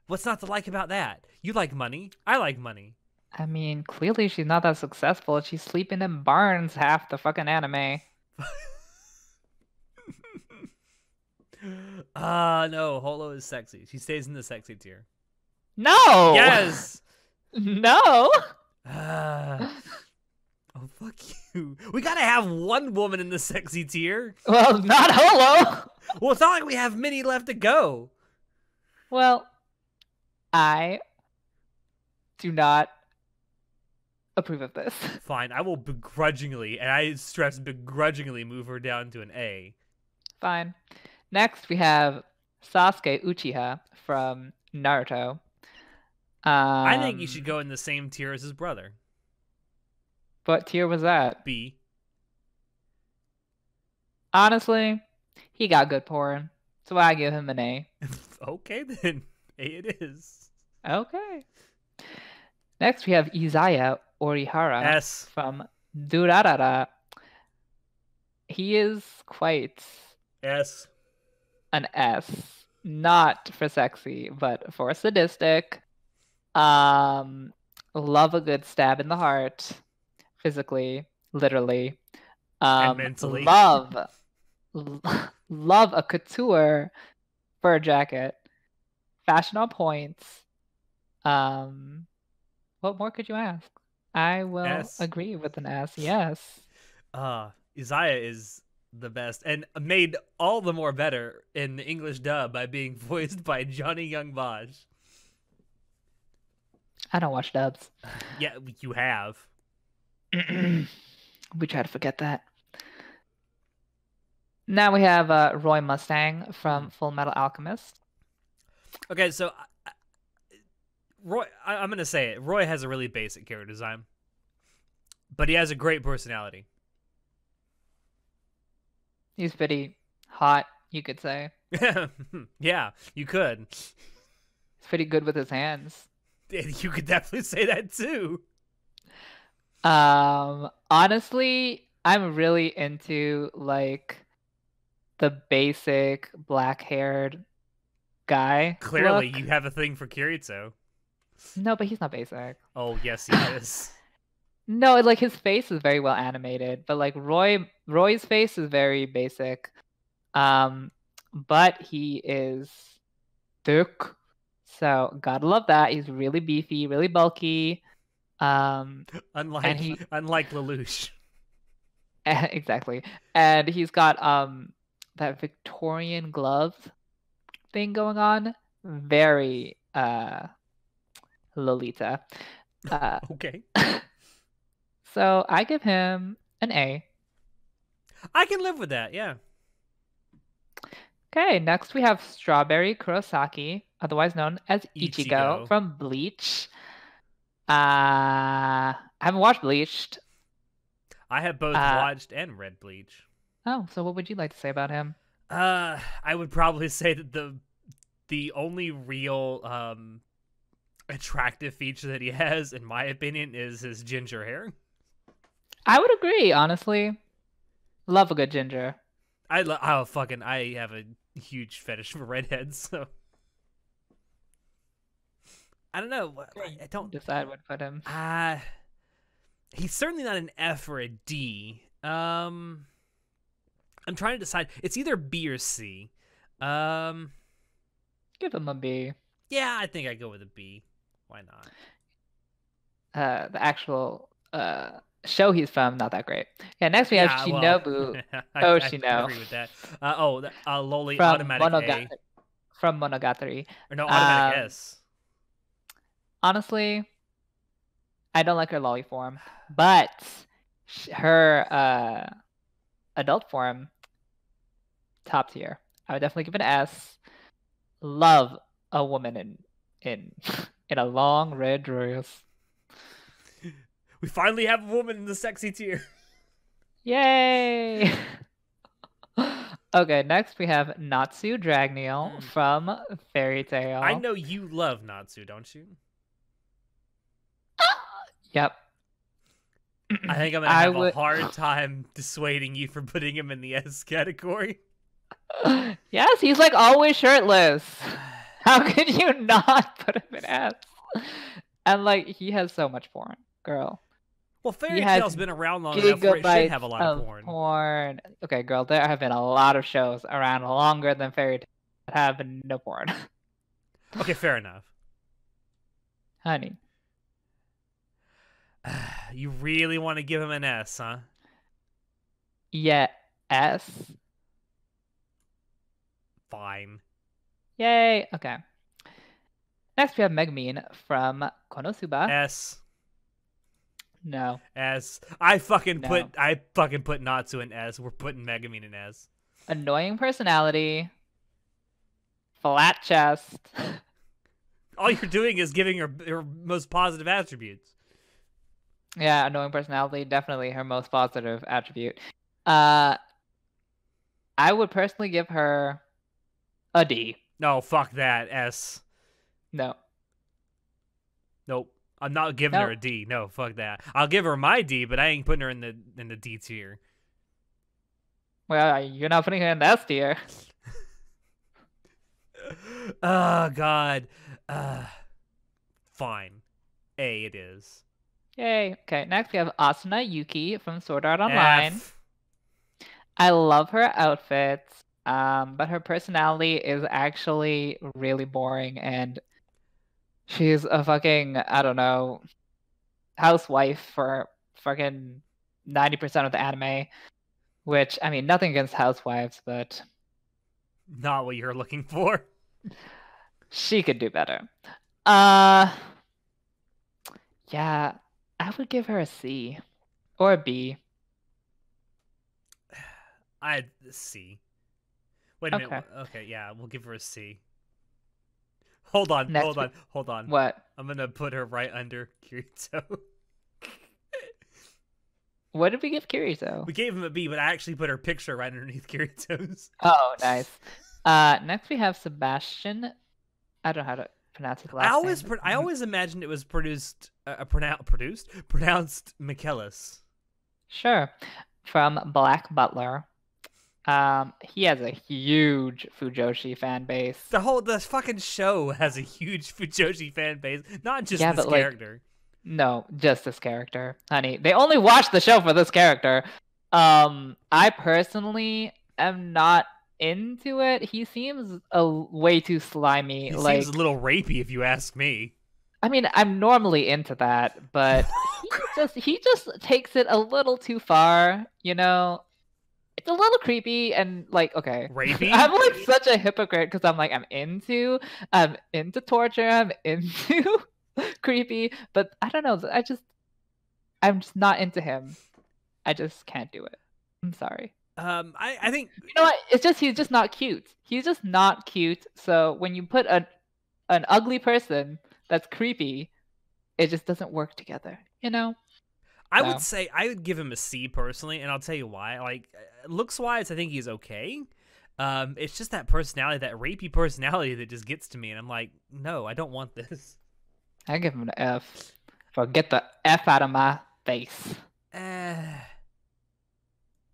What's not to like about that? You like money. I like money. I mean, clearly she's not that successful. She's sleeping in barns half the fucking anime. No, Holo is sexy. She stays in the sexy tier. No! Yes! No! Oh, fuck you. We gotta have one woman in the sexy tier. Well, not Holo! Well, it's not like we have many left to go. Well, I do not approve of this. Fine, I will begrudgingly, and I stress begrudgingly, move her down to an A. Fine. Next, we have Sasuke Uchiha from Naruto. I think you should go in the same tier as his brother. What tier was that? B. Honestly, he got good porn, so I give him an A. Okay, then. A it is. Okay. Next, we have Izaya Orihara S. from Durarara. He is quite S. an S. Not for sexy, but for sadistic. Love a good stab in the heart. Physically, literally. And mentally. Love a couture fur jacket. Fashion on points. What more could you ask? I will S. agree with an S. Yes. Isaiah is the best and made all the more better in the English dub by being voiced by Johnny Young Bosch. I don't watch dubs. Yeah, you have. We try to forget that. Now we have Roy Mustang from Full Metal Alchemist. Okay, so Roy, I'm going to say it. Roy has a really basic character design, but he has a great personality. He's pretty hot, you could say. Yeah, you could. He's pretty good with his hands. You could definitely say that too. Honestly, I'm really into like the basic black-haired guy. Clearly, look. you have a thing for Kirito. No, but he's not basic. Oh, yes, he is. No, like his face is very well animated, but like Roy's face is very basic. But he is thick. So gotta love that. He's really beefy, really bulky. Unlike Lelouch. Exactly. And he's got that Victorian glove thing going on. Very Lolita. Okay. So I give him an A. I can live with that, yeah. Okay, next we have Strawberry Kurosaki, otherwise known as Ichigo from Bleach. I haven't watched Bleached. I have both watched and read Bleach. Oh, so what would you like to say about him? I would probably say that the only real attractive feature that he has, in my opinion, is his ginger hair. I would agree, honestly. Love a good ginger. I have a huge fetish for redheads, so I don't know. I don't decide where to put him. He's certainly not an F or a D. I'm trying to decide. It's either B or C. Give him a B. Yeah, I think I go with a B. Why not? The actual show he's from, not that great. Yeah, next we have Shinobu Oshino. I agree with that. Loli automatic A. From Monogatari. Or no, automatic S. Honestly, I don't like her loli form, but her adult form, top tier. I would definitely give it an S. Love a woman in a long red dress. We finally have a woman in the sexy tier. Yay! Okay, next we have Natsu Dragneel from Fairy Tail. I know you love Natsu, don't you? Yep. I think I'm going to have a hard time dissuading you from putting him in the S category. Yes, he's like always shirtless. How could you not put him in S? And like, he has so much porn, girl. Well, Fairy Tail's been around long enough where it should have a lot of porn. Okay, girl, there have been a lot of shows around longer than Fairy Tail that have no porn. Okay, fair enough. Honey. You really want to give him an S, huh? Yeah, S. Fine. Yay. Okay. Next we have Megumin from Konosuba. S. No. S. I fucking put Natsu in S. We're putting Megumin in S. Annoying personality. Flat chest. All you're doing is giving her most positive attributes. Yeah, annoying personality, definitely her most positive attribute. I would personally give her a D. No, fuck that. S. No. Nope. I'm not giving her Nope. a D. No, fuck that. I'll give her my D, but I ain't putting her in the D tier. Well, you're not putting her in the S tier. Oh God. Fine. A it is. Yay. Okay, next we have Asuna Yuki from Sword Art Online. F. I love her outfits, but her personality is actually really boring, and she's a fucking, I don't know, housewife for fucking 90% of the anime, which, I mean, nothing against housewives, but Not what you're looking for. she could do better. Yeah, I would give her a C or a B. I'd C. Wait a minute. Okay, yeah, we'll give her a C. Hold on. What? I'm gonna put her right under Kirito. What did we give Kirito? We gave him a B, but I actually put her picture right underneath Kirito's. Oh, nice. Next we have Sebastian. I don't know how to pronounce his last name. I always imagined it was pronounced Michaelis. Sure. From Black Butler. He has a huge Fujoshi fan base. The fucking show has a huge Fujoshi fan base, not just this character. No, just this character, honey. They only watch the show for this character. I personally am not into it. He seems way too slimy. He seems a little rapey, if you ask me. I mean, I'm normally into that, but he just takes it a little too far, you know? It's a little creepy and okay. Rapey? I'm such a hypocrite because I'm into torture, I'm into creepy, but I don't know. I'm just not into him. I just can't do it. I'm sorry. I think you know what? It's just he's just not cute. He's just not cute. So when you put an ugly person that's creepy, it just doesn't work together. You know. I would say I would give him a C personally, and I'll tell you why. Looks wise, I think he's okay. It's just that personality, that rapey personality, that just gets to me, and I'm like, no, I don't want this. I give him an F. Get the F out of my face. How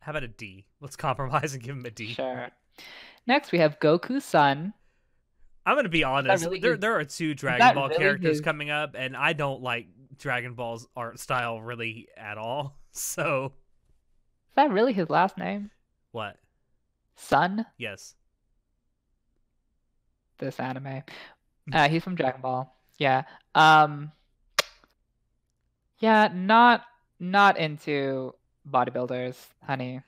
about a D? Let's compromise and give him a D. Sure. Next, we have Goku's son. I'm gonna be honest. There are 2 Dragon Ball characters coming up, and I don't like Dragon Ball's art style really at all. So, is that really his last name? What? Son? Yes. This anime. He's from Dragon Ball. Yeah. Yeah, not into bodybuilders, honey.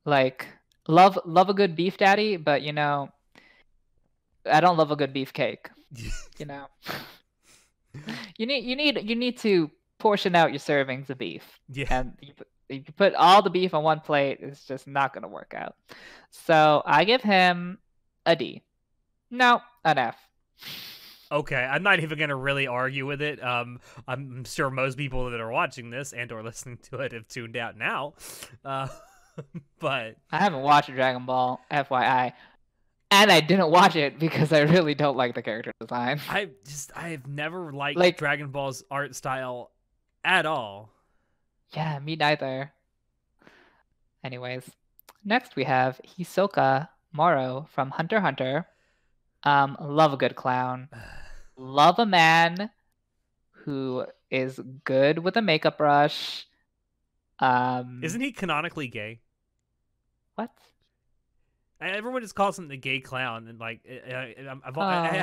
Love a good beef daddy, but I don't love a good beefcake. You know. You need to portion out your servings of beef. Yeah. And if you put all the beef on one plate, it's just not gonna work out. So I give him a D. No, an F. Okay, I'm not even gonna really argue with it. I'm sure most people that are watching this and or listening to it have tuned out now. But I haven't watched Dragon Ball, FYI. And I didn't watch it because I really don't like the character design. I've never liked Dragon Ball's art style at all. Yeah, me neither. Anyways, next we have Hisoka Moro from Hunter x Hunter. Love a good clown. Love a man who is good with a makeup brush. Isn't he canonically gay? What? Everyone just calls him the gay clown, and I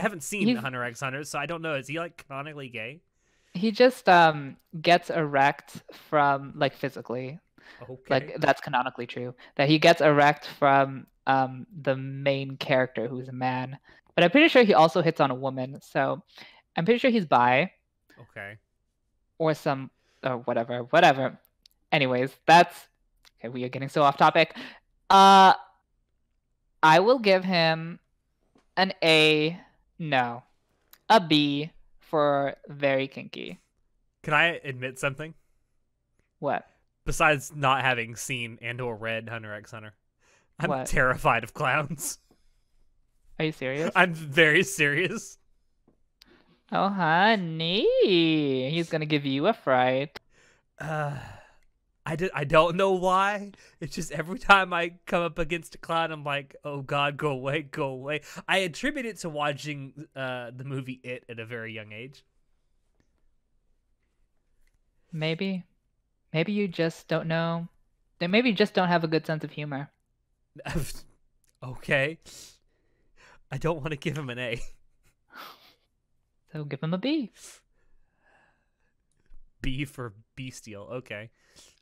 haven't seen Hunter x Hunter, so I don't know. Is he canonically gay? He just gets erect from physically. Okay. That's canonically true. That he gets erect from the main character who's a man. But I'm pretty sure he also hits on a woman, so I'm pretty sure he's bi. Okay. Or whatever. Anyways, okay. We are getting so off topic. I will give him an A. No, a B for very kinky. Can I admit something? What? Besides not having seen and/or read Hunter x Hunter, I'm What? terrified of clowns. Are you serious? I'm very serious. Oh, honey. He's gonna give you a fright. Uh, I don't know why. It's just every time I come up against a clown, I'm like, oh God, go away, go away. I attribute it to watching the movie It at a very young age. Maybe. Maybe you just don't know. Then maybe you just don't have a good sense of humor. Okay. I don't want to give him an A. So give him a B. B for bestial. Okay.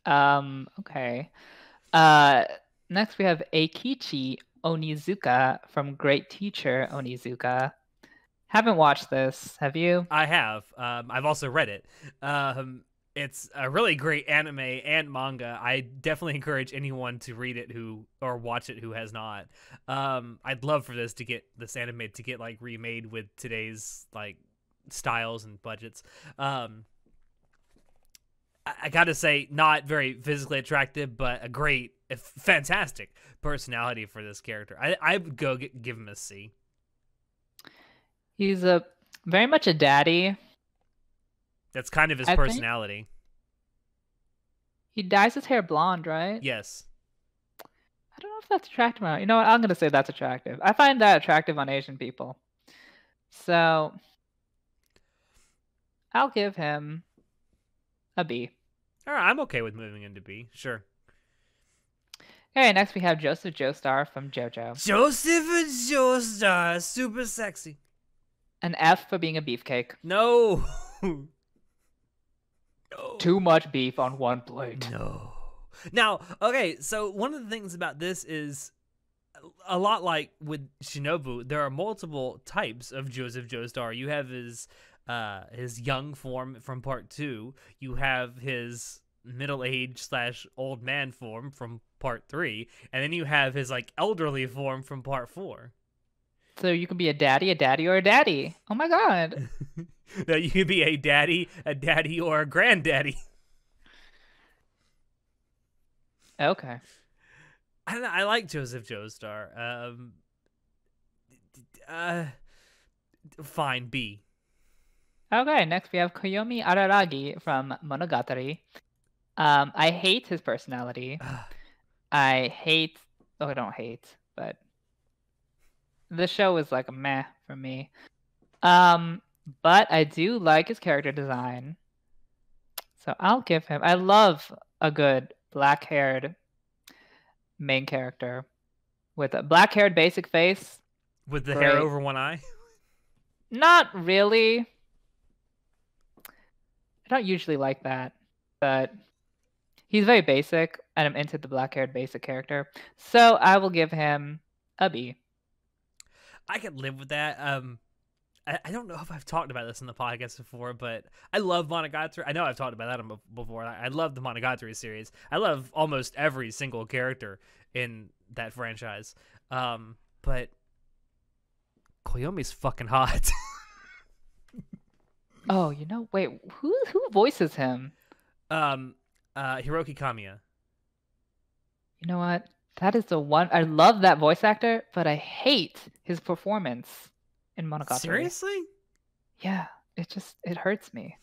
Okay. Next we have Eikichi Onizuka from Great Teacher Onizuka. Haven't watched this. Have you? I have. I've also read it. It's a really great anime and manga. I definitely encourage anyone to read it or watch it who has not. I'd love for this anime to get like remade with today's like styles and budgets. I gotta say, not very physically attractive, but a fantastic personality for this character. I would give him a C. He's very much a daddy. That's kind of his I think personality. he dyes his hair blonde, right? Yes. I don't know if that's attractive or not. You know what? I'm gonna say that's attractive. I find that attractive on Asian people. So I'll give him a B. All right, I'm okay with moving into B. Sure. Okay, next we have Joseph Joestar from JoJo. Joseph Joestar, super sexy. An F for being a beefcake. No. No. Too much beef on one plate. No. Now, okay, so one of the things about this is a lot like with Shinobu, there are multiple types of Joseph Joestar. You have his young form from part 2. You have his middle-aged / old man form from part 3, and then you have his like elderly form from part 4. So you can be a daddy, or a daddy. Oh my god. No, you can be a daddy, or a granddaddy. Okay. I like Joseph Joestar. Fine, B. Okay, next we have Koyomi Araragi from Monogatari. I hate his personality. I don't hate, but the show is like a meh for me. But I do like his character design. So I'll give him, I love a good black-haired main character with a black-haired basic face. With the hair over one eye? Not really. I don't usually like that, but he's very basic, and I'm into the black-haired basic character. So I will give him a B. I could live with that. I don't know if I've talked about this in the podcast before, but I love Monogatari. I know I've talked about that before. I love the Monogatari series. I love almost every single character in that franchise. But Koyomi's fucking hot. Oh, wait, who voices him? Hiroki Kamiya. You know what? That is the one. I love that voice actor, but I hate his performance in Monogatari. Seriously? Yeah, it hurts me.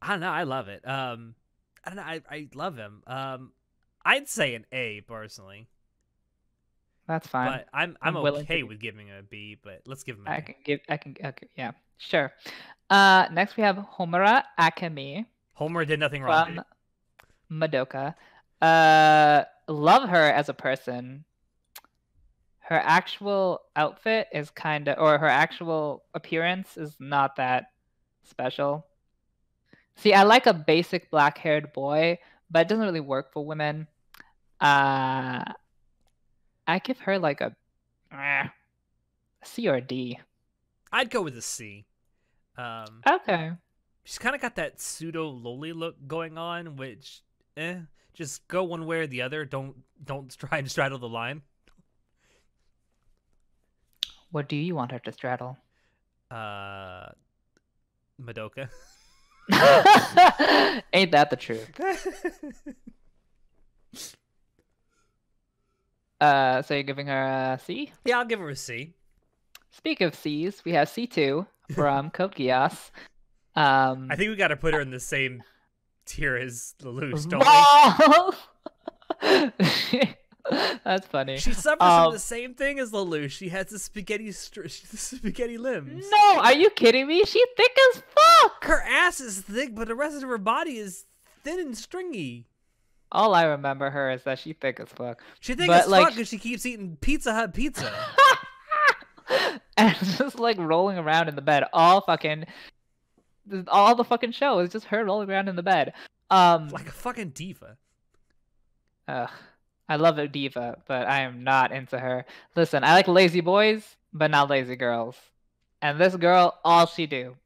I don't know. I love it. I don't know. I love him. I'd say an A personally. That's fine. But I'm okay with giving a B. But let's give him an A. Okay, yeah, sure. Next we have Homura Akemi. Homura did nothing wrong. From Madoka. Love her as a person. Her actual outfit is her actual appearance is not that special. See, I like a basic black-haired boy, but it doesn't really work for women. I give her like a C or a D. I'd go with a C. Okay. She's kind of got that pseudo loli look going on, which, just go one way or the other. Don't try and straddle the line. What do you want her to straddle? Uh, Madoka. Ain't that the truth? So you're giving her a C? Yeah, I'll give her a C. Speak of C's, we have C2 from Code Geass. I think we got to put her in the same tier as Lelouch, don't we? That's funny. She suffers from the same thing as Lelouch. She has the spaghetti limbs. No, are you kidding me? She's thick as fuck. Her ass is thick, but the rest of her body is thin and stringy. All I remember her is that she's thick as fuck. She thick as fuck because she keeps eating Pizza Hut pizza. And just like rolling around in the bed all the fucking show is just her rolling around in the bed. Like a fucking diva. I love a diva, but I am not into her. Listen, I like lazy boys, but not lazy girls. And this girl, all she do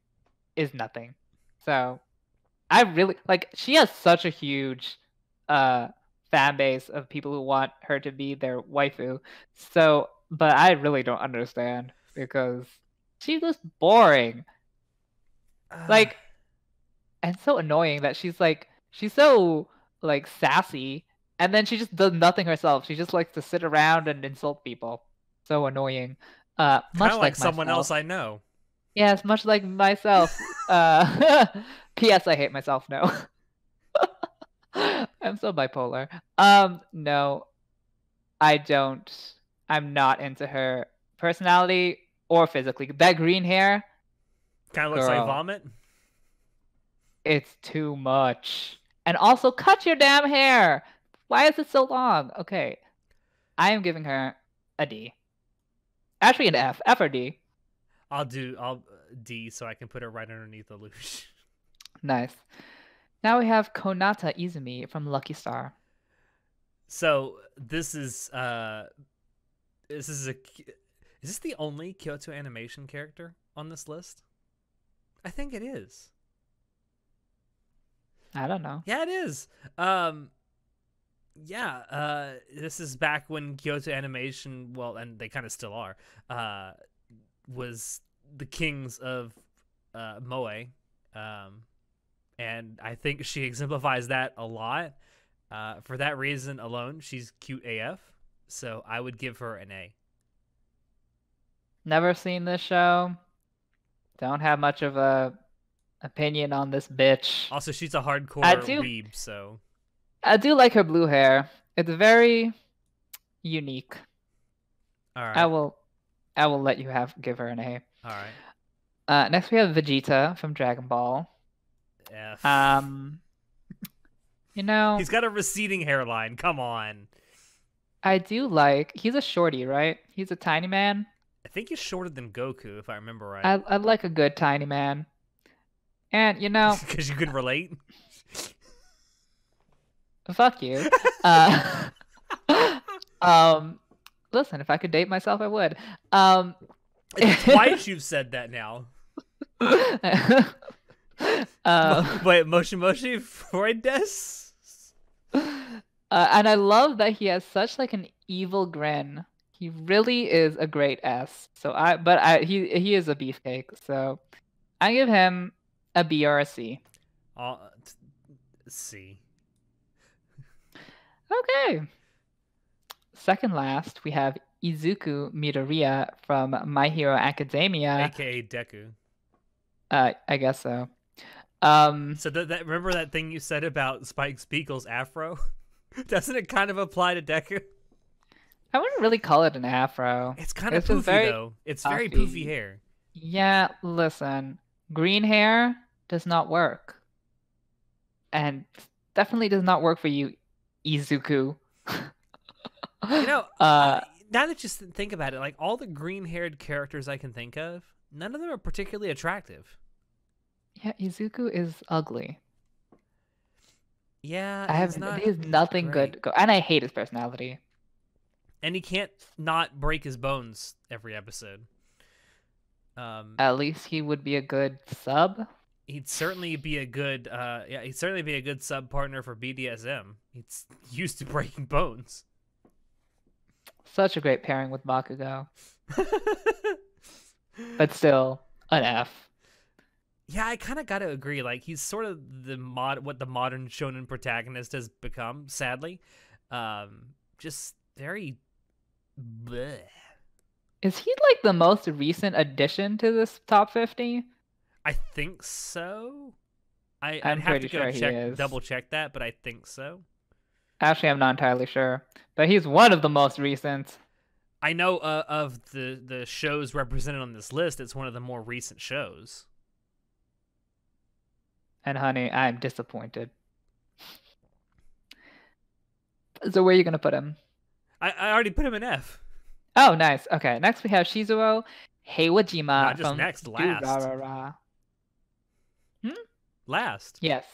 is nothing. So I really like, she has such a huge fan base of people who want her to be their waifu. So, but I really don't understand because she's just boring. Like, and so annoying that she's so like sassy, and then she just does nothing herself. She just likes to sit around and insult people. So annoying. Much like someone else I know. Yes, much like myself. P.S. I hate myself. No. I'm so bipolar. No, I don't. I'm not into her personality or physically. That green hair kind of looks like vomit. It's too much. And also, cut your damn hair. Why is it so long? Okay, I am giving her a D. Actually, an F. F or D. I'll D so I can put it right underneath Lelouch. Nice. Now we have Konata Izumi from Lucky Star. So this is is this the only Kyoto Animation character on this list? I think it is. I don't know. Yeah, it is. This is back when Kyoto Animation, well, and they kind of still are, was the kings of moe. And I think she exemplifies that a lot. For that reason alone, she's cute AF. So I would give her an A. Never seen this show. Don't have much of a opinion on this bitch. Also, she's a hardcore weeb, so I do like her blue hair. It's very unique. All right. I will let you give her an A. All right. Next we have Vegeta from Dragon Ball. F. You know, he's got a receding hairline. Come on. I do like. He's a shorty, right? He's a tiny man. I think he's shorter than Goku, if I remember right. I like a good tiny man. And you know, because you can relate. Fuck you. Listen, if I could date myself, I would. Twice you've said that now. Wait, Moshi Moshi Freud des? And I love that he has such like an evil grin. He really is a great S. So he is a beefcake. So I give him a B or a C. C. Okay. Second last, we have Izuku Midoriya from My Hero Academia, aka Deku. I guess so. So remember that thing you said about Spike Spiegel's afro? Doesn't it kind of apply to Deku? I wouldn't really call it an afro. It's kind of poofy though. It's very poofy hair. Yeah, listen. Green hair does not work. And definitely does not work for you, Izuku. You know, now that you think about it, like all the green-haired characters I can think of, none of them are particularly attractive. Yeah, Izuku is ugly. Yeah, he has nothing good. And I hate his personality. And he can't not break his bones every episode. At least he would be a good sub. He'd certainly be a good he'd certainly be a good sub partner for BDSM. He's used to breaking bones. Such a great pairing with Bakugo. But still, An F. Yeah, I kind of got to agree. Like, he's sort of what the modern shonen protagonist has become, sadly. Just very bleh. Is he like the most recent addition to this top 50? I think so. I'd I'm have to pretty go sure he is. double check that, but I think so. Actually, I'm not entirely sure, but he's one of the most recent. I know of the shows represented on this list. It's one of the more recent shows. And honey, I'm disappointed. So where are you gonna put him? I already put him in F. Oh, nice. Okay, next we have Shizuo Heiwajima Not just from next, last. Durarara. Last. Yes.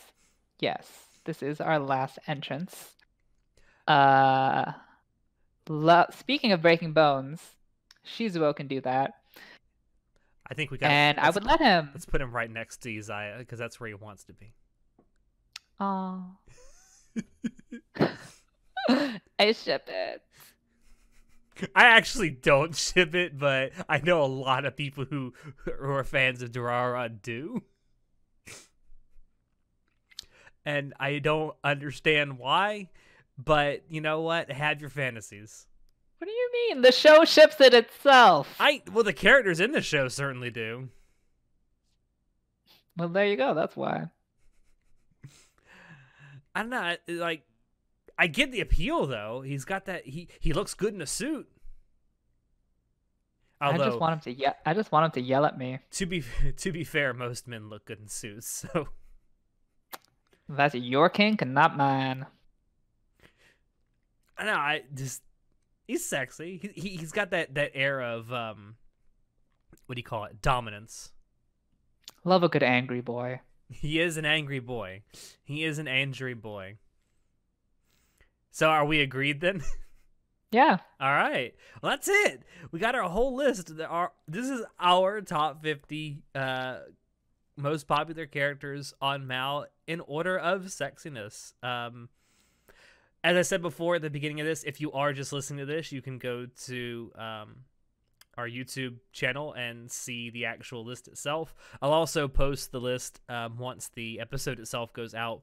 This is our last entrance. Speaking of breaking bones, Shizuo can do that. I think we got. And I would let him. Let's put him right next to Izaya because that's where he wants to be. Oh. I ship it. I actually don't ship it, but I know a lot of people who are fans of Durara do. And I don't understand why, but you know what? Have your fantasies. What do you mean? The show ships it itself. Well, the characters in the show certainly do. Well, there you go. That's why. I'm not like. I get the appeal though. He's got that. He looks good in a suit. Although, I just want him to yell at me. To be fair, most men look good in suits. So that's your kink and not mine. I know. He's sexy. He's got that air of what do you call it? Dominance. Love a good angry boy. He is an angry boy. So are we agreed then? Yeah. All right. Well, that's it. We got our whole list. This is our top 50 most popular characters on Mal in order of sexiness. As I said before at the beginning of this, if you are just listening to this, you can go to our YouTube channel and see the actual list itself. I'll also post the list once the episode itself goes out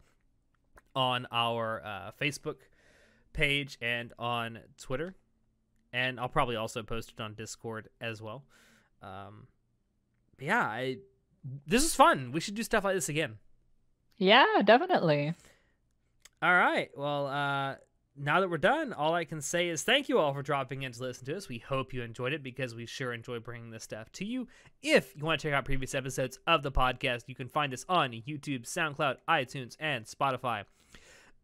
on our Facebook page and on Twitter, and I'll probably also post it on Discord as well. Yeah, this is fun. We should do stuff like this again. Yeah, definitely. All right. Well, now that we're done, all I can say is thank you all for dropping in to listen to us. We hope you enjoyed it because we sure enjoy bringing this stuff to you. If you want to check out previous episodes of the podcast, you can find us on YouTube, SoundCloud, iTunes, and Spotify.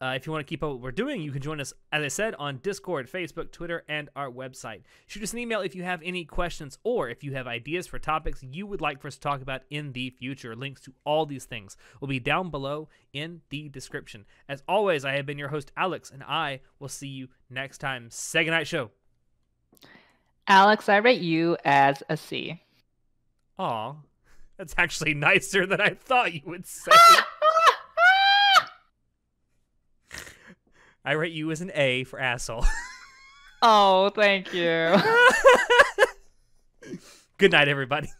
If you want to keep up what we're doing, you can join us, as I said, on Discord, Facebook, Twitter, and our website. Shoot us an email if you have any questions or if you have ideas for topics you would like for us to talk about in the future. Links to all these things will be down below in the description. As always, I have been your host, Alex, and I will see you next time. Say goodnight, show. Alex, I rate you as a C. Aw, that's actually nicer than I thought you would say. I rate you as an A for asshole. Oh, thank you. Good night, everybody.